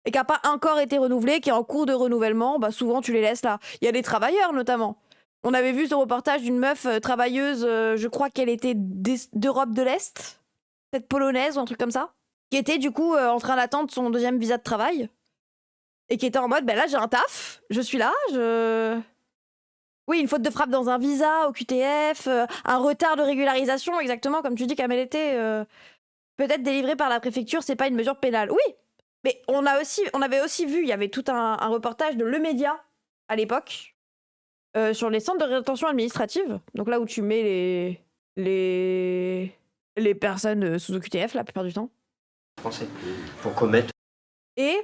et qui n'a pas encore été renouvelé, qui est en cours de renouvellement, bah souvent tu les laisses là. Il y a des travailleurs notamment. On avait vu ce reportage d'une meuf travailleuse, je crois qu'elle était d'Europe de l'Est, peut-être polonaise ou un truc comme ça, qui était du coup en train d'attendre son deuxième visa de travail et qui était en mode, ben là j'ai un taf, je suis là, Oui, une faute de frappe dans un visa, au QTF, un retard de régularisation, exactement comme tu dis, Kamel était, peut-être délivré par la préfecture, c'est pas une mesure pénale. Oui, mais on avait aussi vu, il y avait tout un reportage de Le Média à l'époque, sur les centres de rétention administrative, donc là où tu mets les personnes sous OQTF la plupart du temps. Français, pour commettre. Et,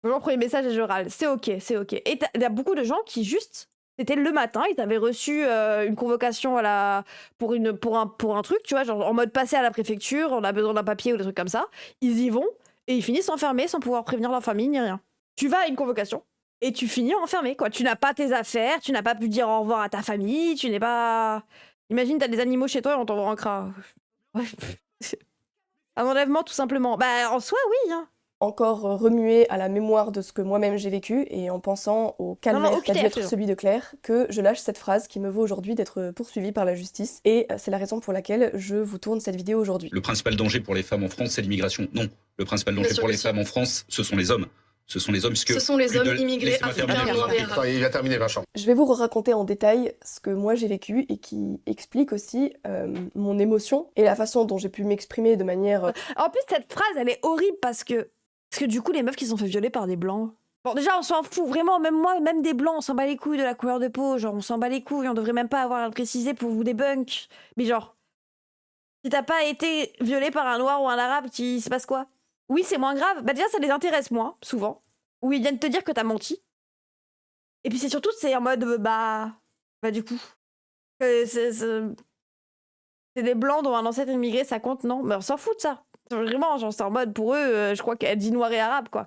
bonjour, premier message et je râle, c'est ok. Et il y a beaucoup de gens qui juste... C'était le matin, ils avaient reçu une convocation pour un truc, tu vois, genre en mode passer à la préfecture, on a besoin d'un papier ou des trucs comme ça. Ils y vont et ils finissent enfermés sans pouvoir prévenir leur famille ni rien. Tu vas à une convocation et tu finis enfermé, quoi. Tu n'as pas tes affaires, tu n'as pas pu dire au revoir à ta famille, tu n'es pas... Imagine, t'as des animaux chez toi et on t'envoie en CRA. Ouais. Un enlèvement, tout simplement. Bah, en soi, oui. Hein. Encore remué à la mémoire de ce que moi-même j'ai vécu et en pensant au calvaire qu'a dû être celui de Claire, que je lâche cette phrase qui me vaut aujourd'hui d'être poursuivie par la justice. Et c'est la raison pour laquelle je vous tourne cette vidéo aujourd'hui. Le principal danger pour les femmes en France, c'est l'immigration. Non, le principal danger pour les femmes en France, ce sont les hommes. Ce sont les hommes, puisque... Ce sont les hommes immigrés africains, noirs et arabes. Il a terminé, Vincent. Je vais vous raconter en détail ce que moi j'ai vécu et qui explique aussi mon émotion et la façon dont j'ai pu m'exprimer de manière... En plus, cette phrase, elle est horrible parce que du coup, les meufs qui se sont fait violer par des blancs... Bon, déjà, on s'en fout, vraiment, même moi, même des blancs, on s'en bat les couilles de la couleur de peau, genre, on s'en bat les couilles, on devrait même pas avoir à le préciser pour vous débunk. Mais genre, si t'as pas été violé par un noir ou un arabe, il se passe quoi? Oui, c'est moins grave. Bah déjà, ça les intéresse moins, souvent. Ou ils viennent te dire que t'as menti. Et puis c'est surtout, c'est en mode, bah du coup, c'est des blancs dont un ancêtre immigré, ça compte, non? Mais on s'en fout de ça. Vraiment, genre, c'est en mode, pour eux, je crois qu'elle dit noir et arabe, quoi.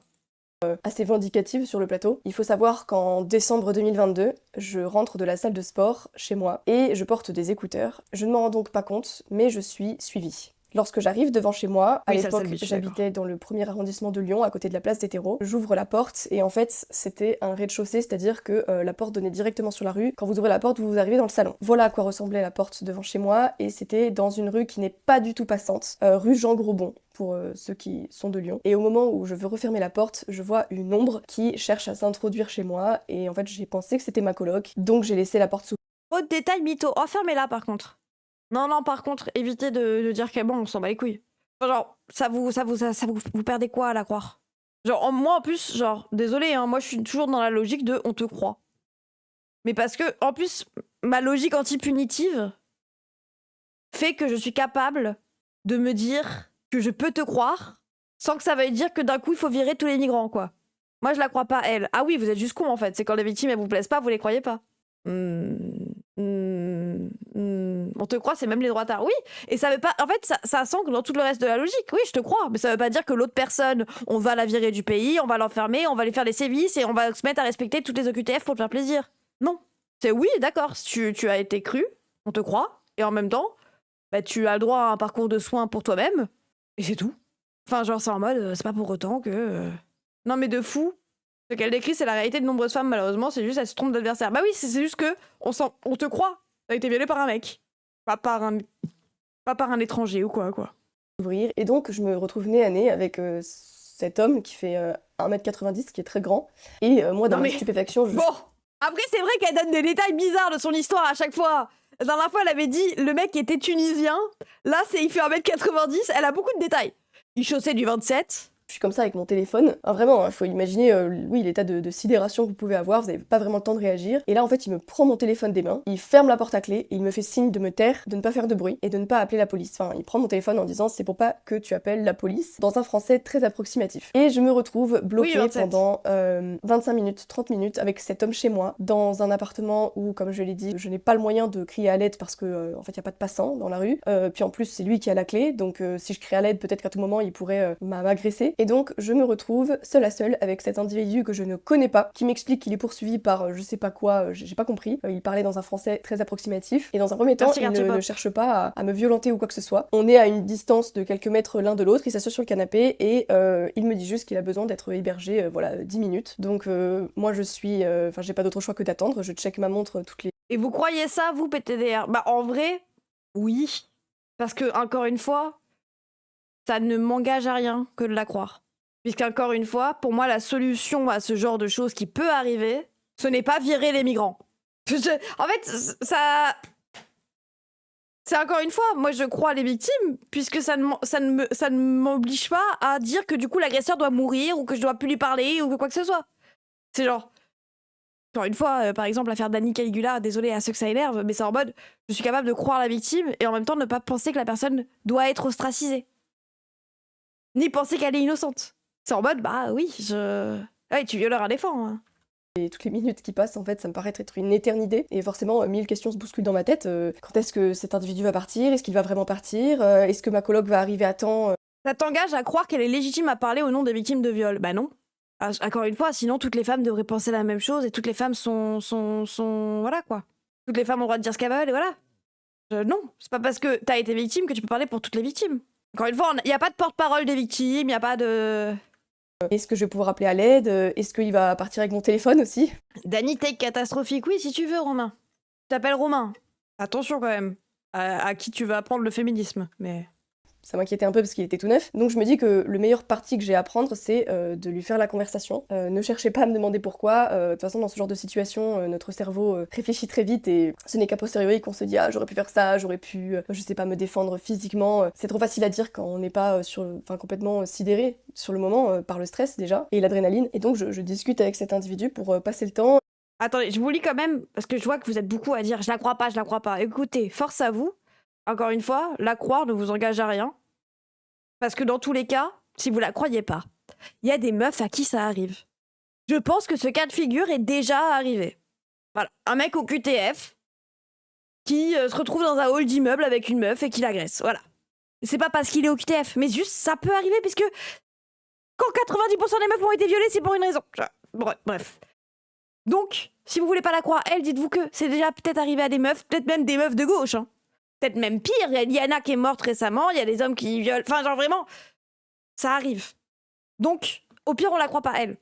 Assez vindicative sur le plateau. Il faut savoir qu'en décembre 2022, je rentre de la salle de sport chez moi et je porte des écouteurs. Je ne m'en rends donc pas compte, mais je suis suivie. Lorsque j'arrive devant chez moi, à l'époque j'habitais dans le 1er arrondissement de Lyon, à côté de la place des terreaux, j'ouvre la porte et en fait c'était un rez-de-chaussée, c'est-à-dire que la porte donnait directement sur la rue. Quand vous ouvrez la porte, vous arrivez dans le salon. Voilà à quoi ressemblait la porte devant chez moi et c'était dans une rue qui n'est pas du tout passante, rue Jean Grosbon, pour ceux qui sont de Lyon. Et au moment où je veux refermer la porte, je vois une ombre qui cherche à s'introduire chez moi et en fait j'ai pensé que c'était ma coloc, donc j'ai laissé la porte s'ouvrir. Autre détail, mytho, enfermez-la par contre. Non, par contre, évitez de dire que bon, on s'en bat les couilles. Genre, vous perdez quoi à la croire? Genre, moi en plus, genre, désolé, hein, moi je suis toujours dans la logique de on te croit. Mais parce que, en plus, ma logique anti-punitive fait que je suis capable de me dire que je peux te croire sans que ça veuille dire que d'un coup il faut virer tous les migrants, quoi. Moi je la crois pas, elle. Ah oui, vous êtes juste con en fait, c'est quand les victimes elles vous plaisent pas, vous les croyez pas. On te croit, c'est même les droitards. Oui, et ça veut pas. En fait, ça s'ancre dans tout le reste de la logique. Oui, je te crois, mais ça veut pas dire que l'autre personne, on va la virer du pays, on va l'enfermer, on va lui faire des sévices et on va se mettre à respecter toutes les OQTF pour te faire plaisir. Non. C'est oui, d'accord, tu as été cru, on te croit, et en même temps, bah, tu as le droit à un parcours de soins pour toi-même, et c'est tout. Enfin, genre, c'est en mode, c'est pas pour autant que. Non, mais de fou. Ce qu'elle décrit, c'est la réalité de nombreuses femmes, malheureusement, c'est juste, elles se trompent d'adversaire. Bah oui, c'est juste que on te croit. T'as été violée par un mec. Pas par un étranger ou quoi. Et donc, je me retrouve nez à nez avec cet homme qui fait 1m90, qui est très grand. Et moi, dans ma stupéfaction, Bon, après, c'est vrai qu'elle donne des détails bizarres de son histoire à chaque fois. La dernière fois, elle avait dit, le mec était tunisien. Là, il fait 1m90, elle a beaucoup de détails. Il chaussait du 27. Je suis comme ça avec mon téléphone. Enfin, vraiment, il faut imaginer oui, l'état de sidération que vous pouvez avoir, vous n'avez pas vraiment le temps de réagir. Et là, en fait, il me prend mon téléphone des mains, il ferme la porte à clé, et il me fait signe de me taire, de ne pas faire de bruit, et de ne pas appeler la police. Enfin, il prend mon téléphone en disant, c'est pour pas que tu appelles la police, dans un français très approximatif. Et je me retrouve bloquée pendant 25 minutes, 30 minutes, avec cet homme chez moi, dans un appartement où, comme je l'ai dit, je n'ai pas le moyen de crier à l'aide parce que, en fait, il n'y a pas de passants dans la rue. Puis en plus, c'est lui qui a la clé, donc si je crie à l'aide, peut-être qu'à tout moment, il pourrait m'agresser. Et donc, je me retrouve seule à seule avec cet individu que je ne connais pas, qui m'explique qu'il est poursuivi par je sais pas quoi, j'ai pas compris. Il parlait dans un français très approximatif, et dans un premier temps, il ne cherche pas à me violenter ou quoi que ce soit. On est à une distance de quelques mètres l'un de l'autre, il s'assied sur le canapé, et il me dit juste qu'il a besoin d'être hébergé, 10 minutes. Donc moi je suis... j'ai pas d'autre choix que d'attendre, je check ma montre toutes les... Et vous croyez ça, vous, PTDR? Bah en vrai, oui. Parce que, encore une fois, ça ne m'engage à rien que de la croire. Puisqu'encore une fois, pour moi, la solution à ce genre de choses qui peut arriver, ce n'est pas virer les migrants. En fait, ça... C'est encore une fois, moi je crois les victimes, puisque ça ne m'oblige pas à dire que du coup l'agresseur doit mourir, ou que je dois plus lui parler, ou que quoi que ce soit. C'est genre... Encore une fois, par exemple, l'affaire d'Annie Caligula, désolé à ceux que ça énerve, mais c'est en mode, je suis capable de croire la victime, et en même temps ne pas penser que la personne doit être ostracisée. Ni penser qu'elle est innocente. C'est en mode, bah oui, ouais, tu violeurs un défunt. Hein. Et toutes les minutes qui passent, en fait, ça me paraît être une éternité. Et forcément, 1000 questions se bousculent dans ma tête. Quand est-ce que cet individu va partir? Est-ce qu'il va vraiment partir? Est-ce que ma coloc va arriver à temps? Ça t'engage à croire qu'elle est légitime à parler au nom des victimes de viol? Bah non. Encore une fois, sinon toutes les femmes devraient penser la même chose et toutes les femmes sont... Voilà, quoi. Toutes les femmes ont le droit de dire ce qu'elles veulent et voilà. Non, c'est pas parce que t'as été victime que tu peux parler pour toutes les victimes. Encore une fois, il n'y a pas de porte-parole des victimes, il n'y a pas de... Est-ce que je vais pouvoir appeler à l'aide? Est-ce qu'il va partir avec mon téléphone aussi? Danny Take catastrophique, oui, si tu veux, Romain. Tu t'appelles Romain. Attention quand même à qui tu vas apprendre le féminisme, mais... Ça m'inquiétait un peu parce qu'il était tout neuf. Donc je me dis que le meilleur parti que j'ai à prendre, c'est de lui faire la conversation. Ne cherchez pas à me demander pourquoi. De toute façon, dans ce genre de situation, notre cerveau réfléchit très vite et ce n'est qu'à posteriori qu'on se dit « Ah, j'aurais pu faire ça, j'aurais pu, je sais pas, me défendre physiquement. » C'est trop facile à dire quand on n'est pas complètement sidéré sur le moment par le stress déjà et l'adrénaline. Et donc je discute avec cet individu pour passer le temps. Attendez, je vous lis quand même, parce que je vois que vous êtes beaucoup à dire « Je la crois pas, je la crois pas ». Écoutez, force à vous. Encore une fois, la croire ne vous engage à rien. Parce que dans tous les cas, si vous la croyez pas, il y a des meufs à qui ça arrive. Je pense que ce cas de figure est déjà arrivé. Voilà, un mec au QTF qui se retrouve dans un hall d'immeuble avec une meuf et qui l'agresse. Voilà. C'est pas parce qu'il est au QTF, mais juste ça peut arriver puisque quand 90% des meufs ont été violées, c'est pour une raison. Bref. Donc, si vous voulez pas la croire, elle, dites-vous que c'est déjà peut-être arrivé à des meufs, peut-être même des meufs de gauche, hein. Peut-être même pire, il y a Liana qui est morte récemment, il y a des hommes qui violent... Enfin, genre vraiment, ça arrive. Donc, au pire, on la croit pas, elle.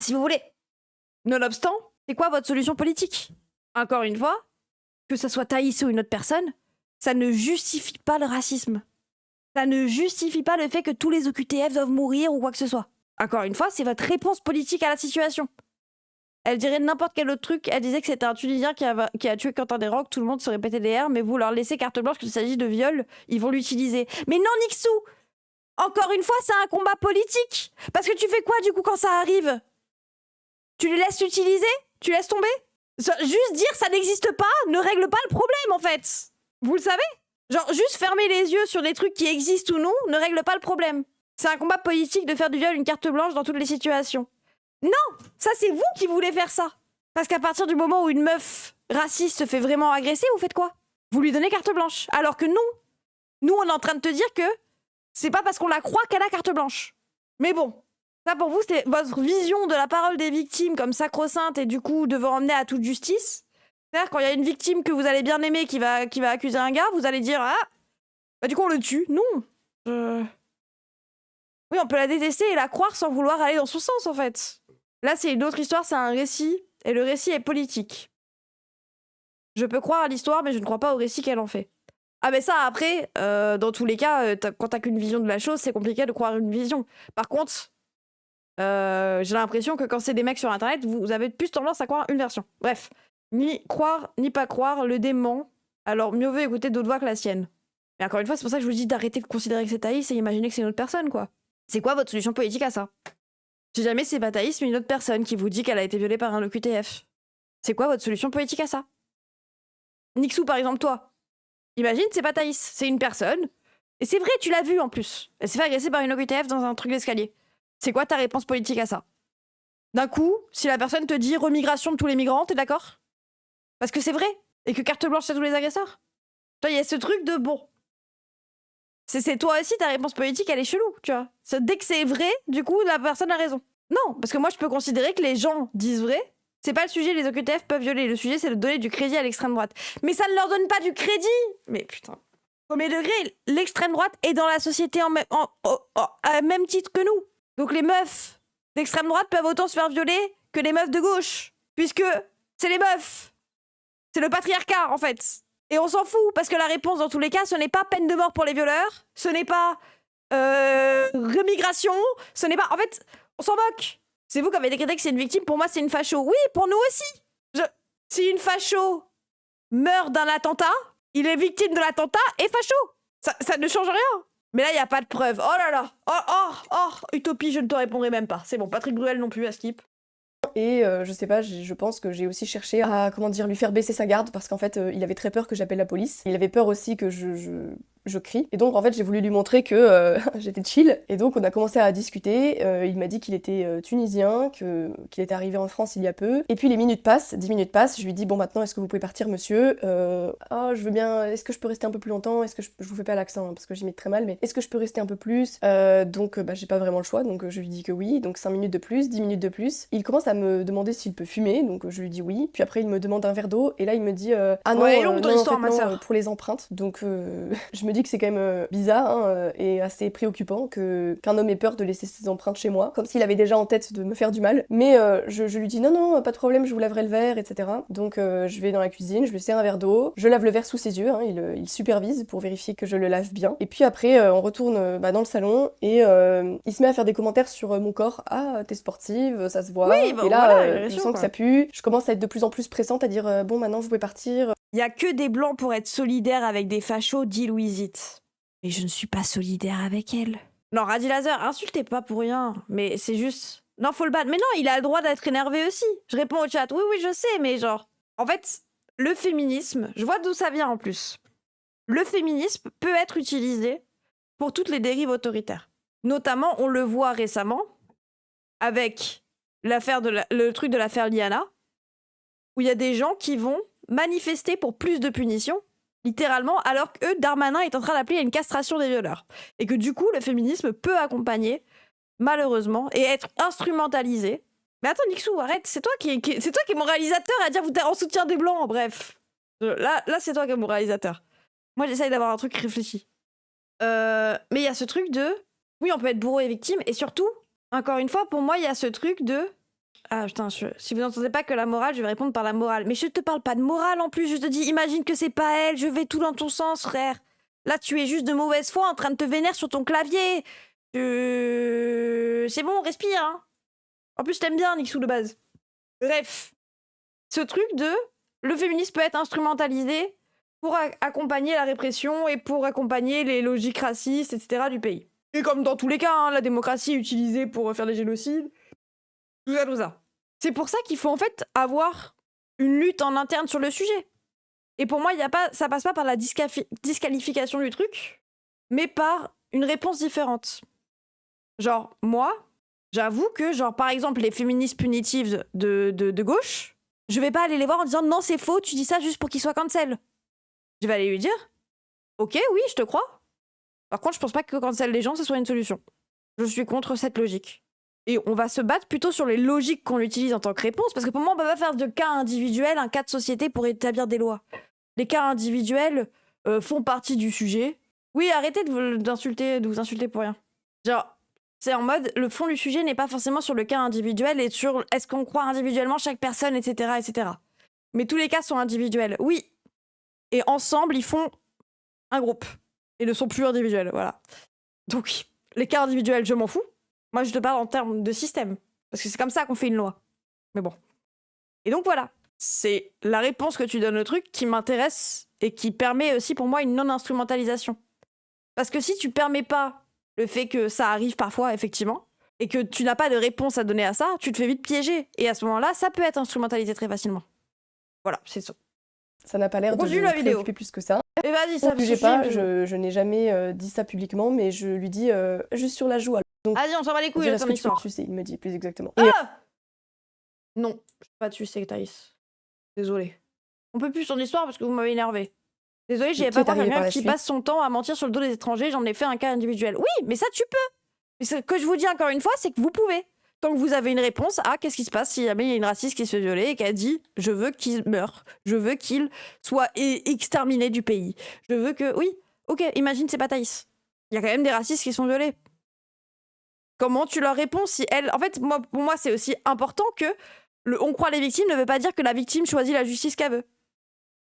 Si vous voulez. Nonobstant, c'est quoi votre solution politique? Encore une fois, que ce soit Thaïs ou une autre personne, ça ne justifie pas le racisme. Ça ne justifie pas le fait que tous les OQTF doivent mourir ou quoi que ce soit. Encore une fois, c'est votre réponse politique à la situation. Elle dirait n'importe quel autre truc. Elle disait que c'était un Tunisien qui a tué Quentin Desroques. Tout le monde se répétait des R, mais vous leur laissez carte blanche qu'il s'agit de viol, ils vont l'utiliser. Mais non, Nixou! Encore une fois, c'est un combat politique. Parce que tu fais quoi du coup quand ça arrive? Tu les laisses l'utiliser? Tu laisses tomber? Juste dire ça n'existe pas ne règle pas le problème en fait. Vous le savez? Genre juste fermer les yeux sur des trucs qui existent ou non ne règle pas le problème. C'est un combat politique de faire du viol une carte blanche dans toutes les situations. Non, ça c'est vous qui voulez faire ça. Parce qu'à partir du moment où une meuf raciste se fait vraiment agresser, vous faites quoi? Vous lui donnez carte blanche. Alors que non, nous on est en train de te dire que c'est pas parce qu'on la croit qu'elle a carte blanche. Mais bon, ça pour vous c'est votre vision de la parole des victimes comme sacro-sainte et du coup devant emmener à toute justice. C'est-à-dire quand il y a une victime que vous allez bien aimer qui va accuser un gars, vous allez dire ah, bah du coup on le tue. Non. Oui, on peut la détester et la croire sans vouloir aller dans son sens en fait. Là, c'est une autre histoire, c'est un récit, et le récit est politique. Je peux croire à l'histoire, mais je ne crois pas au récit qu'elle en fait. Ah mais ça, après, dans tous les cas, quand t'as qu'une vision de la chose, c'est compliqué de croire une vision. Par contre, j'ai l'impression que quand c'est des mecs sur Internet, vous avez plus tendance à croire une version. Bref, ni croire, ni pas croire, le dément, alors mieux vaut écouter d'autres voix que la sienne. Mais encore une fois, c'est pour ça que je vous dis d'arrêter de considérer que c'est Thaïs et imaginer que c'est une autre personne, quoi. C'est quoi votre solution politique à ça? Si jamais c'est pas Thaïs, mais une autre personne qui vous dit qu'elle a été violée par un OQTF. C'est quoi votre solution politique à ça? Nixou, par exemple, toi. Imagine, c'est pas Thaïs, c'est une personne. Et c'est vrai, tu l'as vu en plus. Elle s'est fait agresser par une OQTF dans un truc d'escalier. C'est quoi ta réponse politique à ça? D'un coup, si la personne te dit remigration de tous les migrants, t'es d'accord? Parce que c'est vrai. Et que carte blanche à tous les agresseurs. Toi, il y a ce truc de bon. C'est toi aussi, ta réponse politique, elle est chelou, tu vois. Dès que c'est vrai, du coup, la personne a raison. Non, parce que moi, je peux considérer que les gens disent vrai. C'est pas le sujet, les OQTF peuvent violer. Le sujet, c'est de donner du crédit à l'extrême droite. Mais ça ne leur donne pas du crédit. Mais putain. Premier degré, l'extrême droite est dans la société à même titre que nous. Donc les meufs d'extrême droite peuvent autant se faire violer que les meufs de gauche. Puisque c'est les meufs. C'est le patriarcat, en fait. Et on s'en fout, parce que la réponse, dans tous les cas, ce n'est pas peine de mort pour les violeurs, ce n'est pas remigration, ce n'est pas... En fait, on s'en moque. C'est vous qui avez décrété que c'est une victime, pour moi c'est une facho. Oui, pour nous aussi. Si une facho meurt d'un attentat, il est victime de l'attentat et facho. Ça ne change rien. Mais là, il n'y a pas de preuve. Oh là là. Oh, Utopie, je ne te répondrai même pas. C'est bon, Patrick Bruel non plus, à skip. Et je sais pas, je pense que j'ai aussi cherché à, lui faire baisser sa garde parce qu'en fait, il avait très peur que j'appelle la police. Il avait peur aussi que je je crie. Et donc en fait j'ai voulu lui montrer que j'étais chill. Et donc on a commencé à discuter. Il m'a dit qu'il était tunisien, qu'il était arrivé en France il y a peu. Et puis les minutes passent, 10 minutes passent. Je lui dis bon maintenant est-ce que vous pouvez partir monsieur je veux bien. Est-ce que je peux rester un peu plus longtemps? Est-ce que je vous fais pas l'accent hein, parce que j'imite très mal, mais est-ce que je peux rester un peu plus? Donc j'ai pas vraiment le choix, donc je lui dis que oui. Donc 5 minutes de plus, 10 minutes de plus. Il commence à me demander s'il peut fumer, donc je lui dis oui. Puis après il me demande un verre d'eau et là il me dit ah non, ouais, non, histoire, en fait, ma sœur. pour les empreintes. Donc je me dis que c'est quand même bizarre hein, et assez préoccupant qu'un homme ait peur de laisser ses empreintes chez moi, comme s'il avait déjà en tête de me faire du mal. Mais je lui dis non, pas de problème, je vous laverai le verre, etc. Donc je vais dans la cuisine, je lui sers un verre d'eau, je lave le verre sous ses yeux, hein, il supervise pour vérifier que je le lave bien. Et puis après on retourne dans le salon et il se met à faire des commentaires sur mon corps. Ah, t'es sportive, ça se voit. Oui, et là, voilà, je sens que ça pue. Je commence à être de plus en plus pressante, à dire bon, maintenant vous pouvez partir. Il y a que des blancs pour être solidaires avec des fachos, dit Louisite. Mais je ne suis pas solidaire avec elle. Non, Radi Laser, insultez pas pour rien. Mais c'est juste... Non, faut le battre. Mais non, il a le droit d'être énervé aussi. Je réponds au chat. Oui, je sais, mais genre... En fait, le féminisme, je vois d'où ça vient en plus. Le féminisme peut être utilisé pour toutes les dérives autoritaires. Notamment, on le voit récemment avec le truc de l'affaire Liana, où il y a des gens qui vont manifester pour plus de punitions, littéralement, alors que Darmanin est en train d'appeler à une castration des violeurs. Et que du coup, le féminisme peut accompagner, malheureusement, et être instrumentalisé. Mais attends, Nixou, arrête, c'est toi qui est mon réalisateur à dire vous êtes en soutien des Blancs, bref. Là c'est toi qui es mon réalisateur. Moi, j'essaye d'avoir un truc réfléchi. Mais il y a ce truc de... Oui, on peut être bourreau et victime, et surtout, encore une fois, pour moi, il y a ce truc de... Ah putain, si vous n'entendez pas que la morale, je vais répondre par la morale. Mais je te parle pas de morale en plus, je te dis, imagine que c'est pas elle, je vais tout dans ton sens, frère. Là, tu es juste de mauvaise foi en train de te vénérer sur ton clavier. C'est bon, respire, hein. En plus, t'aimes bien, Nixou, de base. Bref, ce truc de... Le féminisme peut être instrumentalisé pour accompagner la répression et pour accompagner les logiques racistes, etc. du pays. Et comme dans tous les cas, hein, la démocratie est utilisée pour faire des génocides. Tout ça. C'est pour ça qu'il faut en fait avoir une lutte en interne sur le sujet. Et pour moi, ça passe pas par la disqualification du truc, mais par une réponse différente. Genre, moi, j'avoue que, genre, par exemple, les féministes punitives de gauche, je vais pas aller les voir en disant « Non, c'est faux, tu dis ça juste pour qu'ils soient cancel ». Je vais aller lui dire « Ok, oui, je te crois. Par contre, je pense pas que cancel les gens, ce soit une solution. Je suis contre cette logique. » Et on va se battre plutôt sur les logiques qu'on utilise en tant que réponse, parce que pour moi, on peut pas faire de cas individuels un cas de société pour établir des lois. Les cas individuels font partie du sujet. Oui, arrêtez de vous insulter pour rien. Genre, c'est en mode, le fond du sujet n'est pas forcément sur le cas individuel et sur est-ce qu'on croit individuellement chaque personne, etc., etc. Mais tous les cas sont individuels, oui. Et ensemble, ils font un groupe. Et ne sont plus individuels, voilà. Donc, les cas individuels, je m'en fous. Moi, je te parle en termes de système. Parce que c'est comme ça qu'on fait une loi. Mais bon. Et donc, voilà. C'est la réponse que tu donnes au truc qui m'intéresse et qui permet aussi pour moi une non-instrumentalisation. Parce que si tu permets pas le fait que ça arrive parfois, effectivement, et que tu n'as pas de réponse à donner à ça, tu te fais vite piéger. Et à ce moment-là, ça peut être instrumentalisé très facilement. Voilà, c'est ça. Ça n'a pas l'air de me préoccuper plus que ça. Et vas-y, ça me suffit pas, je n'ai jamais dit ça publiquement, mais je lui dis juste sur la joue. Vas-y, on s'en va les couilles, de ton histoire. Tu sais, il me dit plus exactement. Non, je peux pas tuer Thaïs. Désolée. On peut plus son histoire parce que vous m'avez énervé. Désolée, j'y avais pas croire quelqu'un qui passe son temps à mentir sur le dos des étrangers, j'en ai fait un cas individuel. Oui, mais ça tu peux. Mais ce que je vous dis encore une fois, c'est que vous pouvez. Tant que vous avez une réponse à qu'est-ce qui se passe si jamais il y a une raciste qui se fait violer et qui a dit « Je veux qu'il meure. Je veux qu'il soit exterminé du pays. Je veux que... » Oui, ok, imagine c'est pas Thaïs. Il y a quand même des racistes qui sont violés. Comment tu leur réponds si elle... En fait, pour moi, c'est aussi important que on croit les victimes ne veut pas dire que la victime choisit la justice qu'elle veut.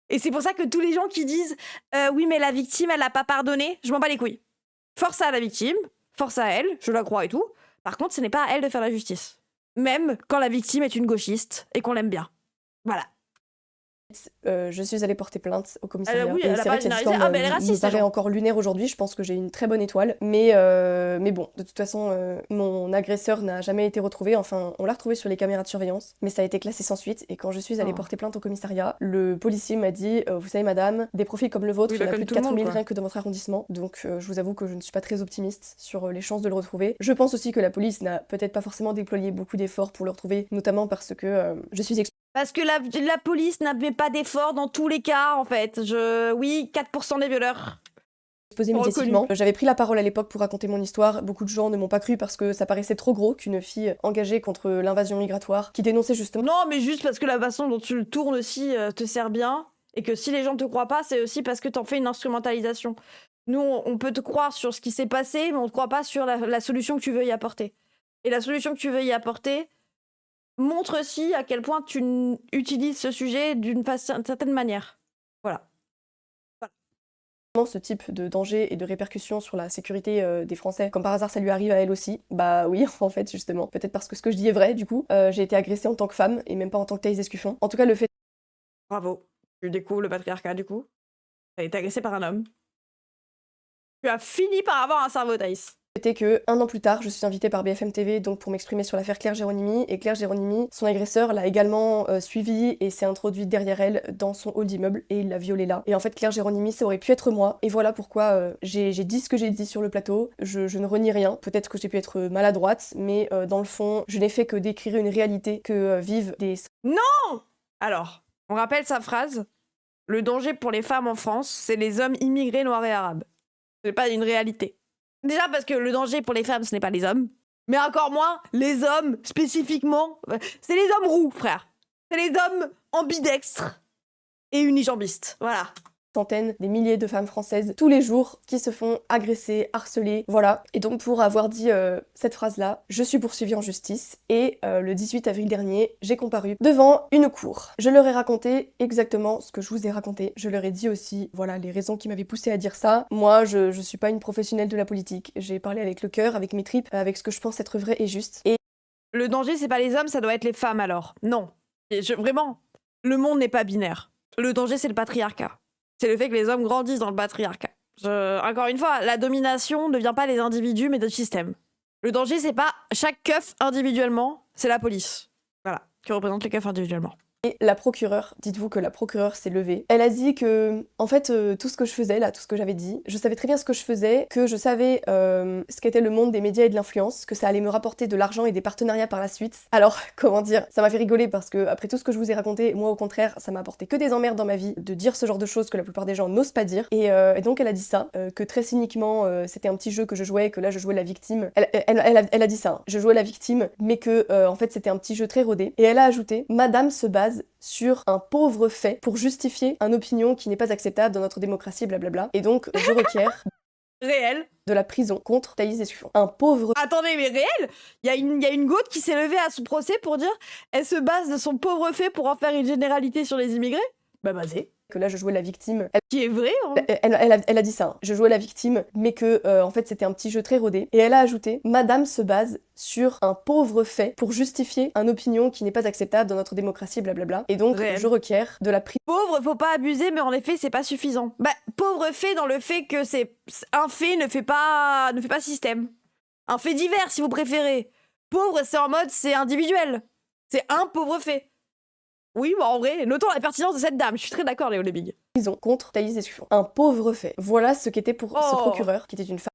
Et c'est pour ça que tous les gens qui disent « Oui, mais la victime, elle a pas pardonné. » Je m'en bats les couilles. Force à la victime, force à elle, je la crois et tout. Par contre, ce n'est pas à elle de faire la justice. Même quand la victime est une gauchiste et qu'on l'aime bien. Voilà. Je suis allée porter plainte au commissariat. Oui, et elle a c'est pas vrai que cette généralisé. histoire Ah, mais elle est me raciste, paraît genre. encore lunaire aujourd'hui. Je pense que j'ai une très bonne étoile. Mais bon, de toute façon, mon agresseur n'a jamais été retrouvé. Enfin, on l'a retrouvé sur les caméras de surveillance, mais ça a été classé sans suite. Et quand je suis allée porter plainte au commissariat, le policier m'a dit vous savez, madame, des profils comme le vôtre, Oui, il y en a comme plus de tout le monde, 4000 quoi. rien que dans votre arrondissement. Donc, je vous avoue que je ne suis pas très optimiste sur les chances de le retrouver. Je pense aussi que la police n'a peut-être pas forcément déployé beaucoup d'efforts pour le retrouver, notamment parce que je suis Parce que la police n'avait pas d'efforts dans tous les cas, en fait. Oui, 4% des violeurs. exposée médiatiquement. J'avais pris la parole à l'époque pour raconter mon histoire. Beaucoup de gens ne m'ont pas cru parce que ça paraissait trop gros qu'une fille engagée contre l'invasion migratoire, qui dénonçait justement... Non, mais juste parce que la façon dont tu le tournes aussi te sert bien. Et que si les gens te croient pas, c'est aussi parce que t'en fais une instrumentalisation. Nous, on peut te croire sur ce qui s'est passé, mais on te croit pas sur la solution que tu veux y apporter. Et la solution que tu veux y apporter montre aussi à quel point tu utilises ce sujet d'une certaine manière. Voilà. ce type de danger et de répercussions sur la sécurité des Français. Comme par hasard, ça lui arrive à elle aussi. Bah oui, en fait, justement. Peut-être parce que ce que je dis est vrai, du coup. J'ai été agressée en tant que femme, et même pas en tant que Thaïs Escuffon. En tout cas, le fait... Bravo. Tu découvres le patriarcat, du coup. T'as été agressée par un homme. Tu as fini par avoir un cerveau, Thaïs. C'était que, un an plus tard, je suis invitée par BFM TV donc pour m'exprimer sur l'affaire Claire Géronimi, et Claire Géronimi, son agresseur, l'a également suivie et s'est introduit derrière elle dans son hall d'immeuble et il l'a violée là. Et en fait, Claire Géronimi, ça aurait pu être moi, et voilà pourquoi j'ai dit ce que j'ai dit sur le plateau. Je ne renie rien, peut-être que j'ai pu être maladroite, mais dans le fond, je n'ai fait que décrire une réalité que vivent des... Non! Alors, on rappelle sa phrase. Le danger pour les femmes en France, c'est les hommes immigrés noirs et arabes. Ce n'est pas une réalité. Déjà parce que le danger pour les femmes, ce n'est pas les hommes. Mais encore moins les hommes, spécifiquement. C'est les hommes roux, frère. C'est les hommes ambidextres et unijambistes. Voilà. Centaines, des milliers de femmes françaises tous les jours qui se font agresser, harceler, voilà. Et donc pour avoir dit cette phrase-là, je suis poursuivie en justice et le 18 avril dernier, j'ai comparu devant une cour. Je leur ai raconté exactement ce que je vous ai raconté. Je leur ai dit aussi, voilà, les raisons qui m'avaient poussée à dire ça. Moi, je suis pas une professionnelle de la politique. J'ai parlé avec le cœur, avec mes tripes, avec ce que je pense être vrai et juste. Et le danger, c'est pas les hommes, ça doit être les femmes alors. Non. Vraiment, le monde n'est pas binaire. Le danger, c'est le patriarcat. C'est le fait que les hommes grandissent dans le patriarcat. Encore une fois, la domination ne vient pas des individus, mais des systèmes. Le danger, c'est pas chaque keuf individuellement, c'est la police. Voilà, qui représente les keufs individuellement. Et la procureure, dites-vous que la procureure s'est levée. Elle a dit que, en fait, tout ce que je faisais là, tout ce que j'avais dit, je savais très bien ce que je faisais, que je savais ce qu'était le monde des médias et de l'influence, que ça allait me rapporter de l'argent et des partenariats par la suite. Alors, comment dire, ça m'a fait rigoler parce que, après tout ce que je vous ai raconté, moi au contraire, ça m'a apporté que des emmerdes dans ma vie, de dire ce genre de choses que la plupart des gens n'osent pas dire. Et donc elle a dit ça, que très cyniquement, c'était un petit jeu que je jouais, que là je jouais la victime. Elle a dit ça, hein. Je jouais la victime, mais que, en fait, c'était un petit jeu très rodé. Et elle a ajouté, Madame se base sur un pauvre fait pour justifier une opinion qui n'est pas acceptable dans notre démocratie, blablabla. Et donc, je requiers réel de la prison contre Thaïs Escuffon. Un pauvre... Attendez, mais réel? Il y a une goutte qui s'est levée à son procès pour dire elle se base de son pauvre fait pour en faire une généralité sur les immigrés? Bah vas-y. Que là je jouais la victime. Qui est vrai, hein. Elle a dit ça, hein. Je jouais la victime, mais que en fait c'était un petit jeu très rodé. Et elle a ajouté, Madame se base sur un pauvre fait pour justifier une opinion qui n'est pas acceptable dans notre démocratie, blablabla. Et donc je requiers de la prison. Pauvre, faut pas abuser, mais en effet c'est pas suffisant. Bah pauvre fait dans le fait que c'est un fait ne fait pas système. Un fait divers si vous préférez. Pauvre c'est en mode c'est individuel. C'est un pauvre fait. Oui, bah en vrai, notons la pertinence de cette dame. Je suis très d'accord, Léo Lebig. Prison contre Thaïs Escuffon. Un pauvre fait. Voilà ce qu'était pour ce procureur, qui était une femme.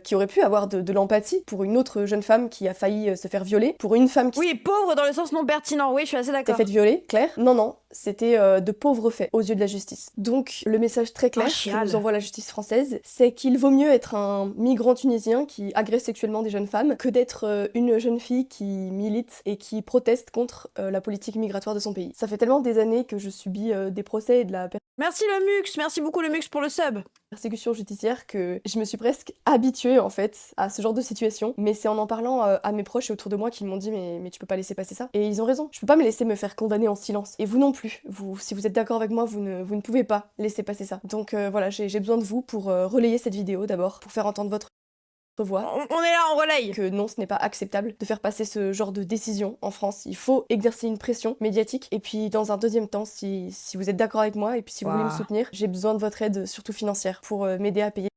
Qui aurait pu avoir de l'empathie pour une autre jeune femme qui a failli se faire violer, pour une femme qui... Oui, pauvre dans le sens non pertinent, oui, je suis assez d'accord. S'est fait violer, Claire. Non, c'était de pauvres faits aux yeux de la justice. Donc, le message très clair que nous envoie la justice française, c'est qu'il vaut mieux être un migrant tunisien qui agresse sexuellement des jeunes femmes que d'être une jeune fille qui milite et qui proteste contre la politique migratoire de son pays. Ça fait tellement des années que je subis des procès et de la... Merci le Mux, merci beaucoup le Mux pour le sub. Persécution judiciaire que je me suis presque habituée en fait à ce genre de situation, mais c'est en parlant à mes proches et autour de moi qu'ils m'ont dit mais tu peux pas laisser passer ça. Et ils ont raison, je peux pas me laisser me faire condamner en silence. Et vous non plus, si vous êtes d'accord avec moi, vous ne pouvez pas laisser passer ça. Donc voilà, j'ai besoin de vous pour relayer cette vidéo d'abord, pour faire entendre votre revoient. On est là, on relaye. Que non, ce n'est pas acceptable de faire passer ce genre de décision en France. Il faut exercer une pression médiatique. Et puis, dans un deuxième temps, si vous êtes d'accord avec moi et puis si vous voulez me soutenir, j'ai besoin de votre aide, surtout financière, pour m'aider à payer.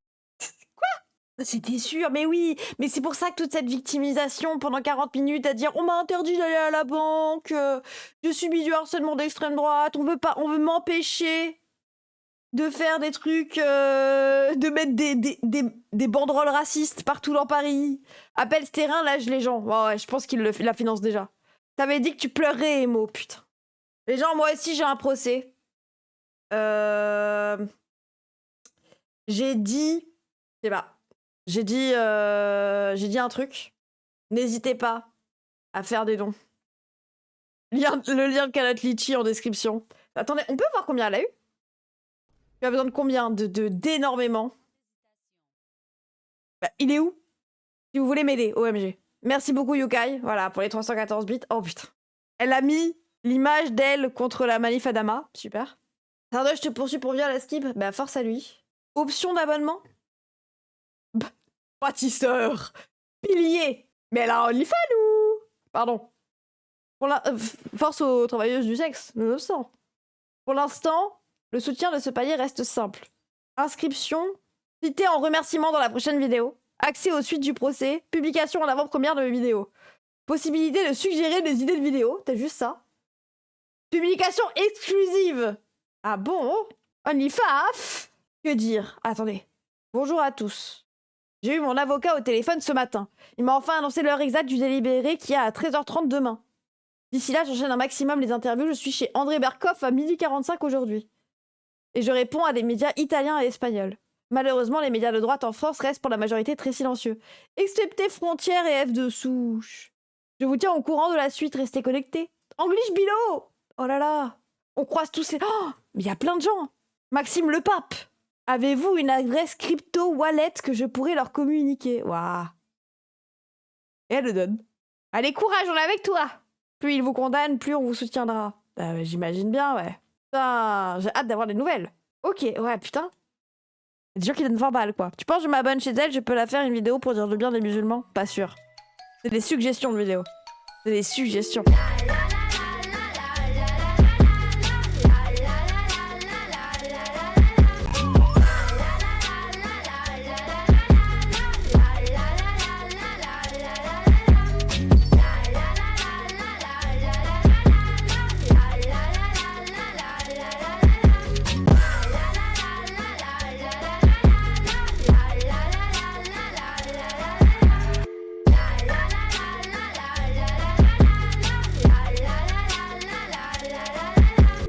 C'était sûr, mais oui, mais c'est pour ça que toute cette victimisation pendant 40 minutes à dire on m'a interdit d'aller à la banque, je subis du harcèlement d'extrême droite, on veut m'empêcher de faire des trucs, de mettre des banderoles racistes partout dans Paris. Appelle ce terrain, lâche les gens. Ouais, je pense qu'il la finance déjà. T'avais dit que tu pleurais, Emo, putain. Les gens, moi aussi j'ai un procès. J'ai dit, je sais pas. J'ai dit un truc. N'hésitez pas à faire des dons. Le lien de Calotte Litchi en description. Attendez, on peut voir combien elle a eu? Tu as besoin de combien? D'énormément. Bah, il est où? Si vous voulez m'aider, OMG. Merci beaucoup, Yokai. Voilà, pour les 314 bits. Oh putain. Elle a mis l'image d'elle contre la manif Adama. Super. Sardoche te poursuit pour viol à skip. Bah, force à lui. Option d'abonnement? Bâtisseur, pilier, mais elle a un OnlyFans ou... Pardon. Pour la... force aux travailleuses du sexe, nonobstant. Pour l'instant, le soutien de ce palier reste simple. Inscription, cité en remerciement dans la prochaine vidéo, accès aux suites du procès, publication en avant-première de mes vidéos. Possibilité de suggérer des idées de vidéos, t'as juste ça. Publication exclusive. Ah bon? OnlyFans? Que dire? Attendez. Bonjour à tous. J'ai eu mon avocat au téléphone ce matin. Il m'a enfin annoncé l'heure exacte du délibéré qui est à 13h30 demain. D'ici là, j'enchaîne un maximum les interviews. Je suis chez André Berkoff à 12h45 aujourd'hui. Et je réponds à des médias italiens et espagnols. Malheureusement, les médias de droite en France restent pour la majorité très silencieux. Excepté Frontières et F de souche. Je vous tiens au courant de la suite, restez connectés. English Bilo! Oh là là! On croise tous ces... Oh! Mais il y a plein de gens! Maxime le Pape! Avez-vous une adresse crypto wallet que je pourrais leur communiquer? Waouh. Et elle le donne. Allez, courage, on est avec toi. Plus ils vous condamnent, plus on vous soutiendra. J'imagine bien, ouais. Putain, j'ai hâte d'avoir des nouvelles. Ok, ouais, putain. Il y a des gens qui donnent 20 balles, quoi. Tu penses que je m'abonne chez elle, je peux la faire une vidéo pour dire du bien des musulmans? Pas sûr. C'est des suggestions de vidéos. C'est des suggestions.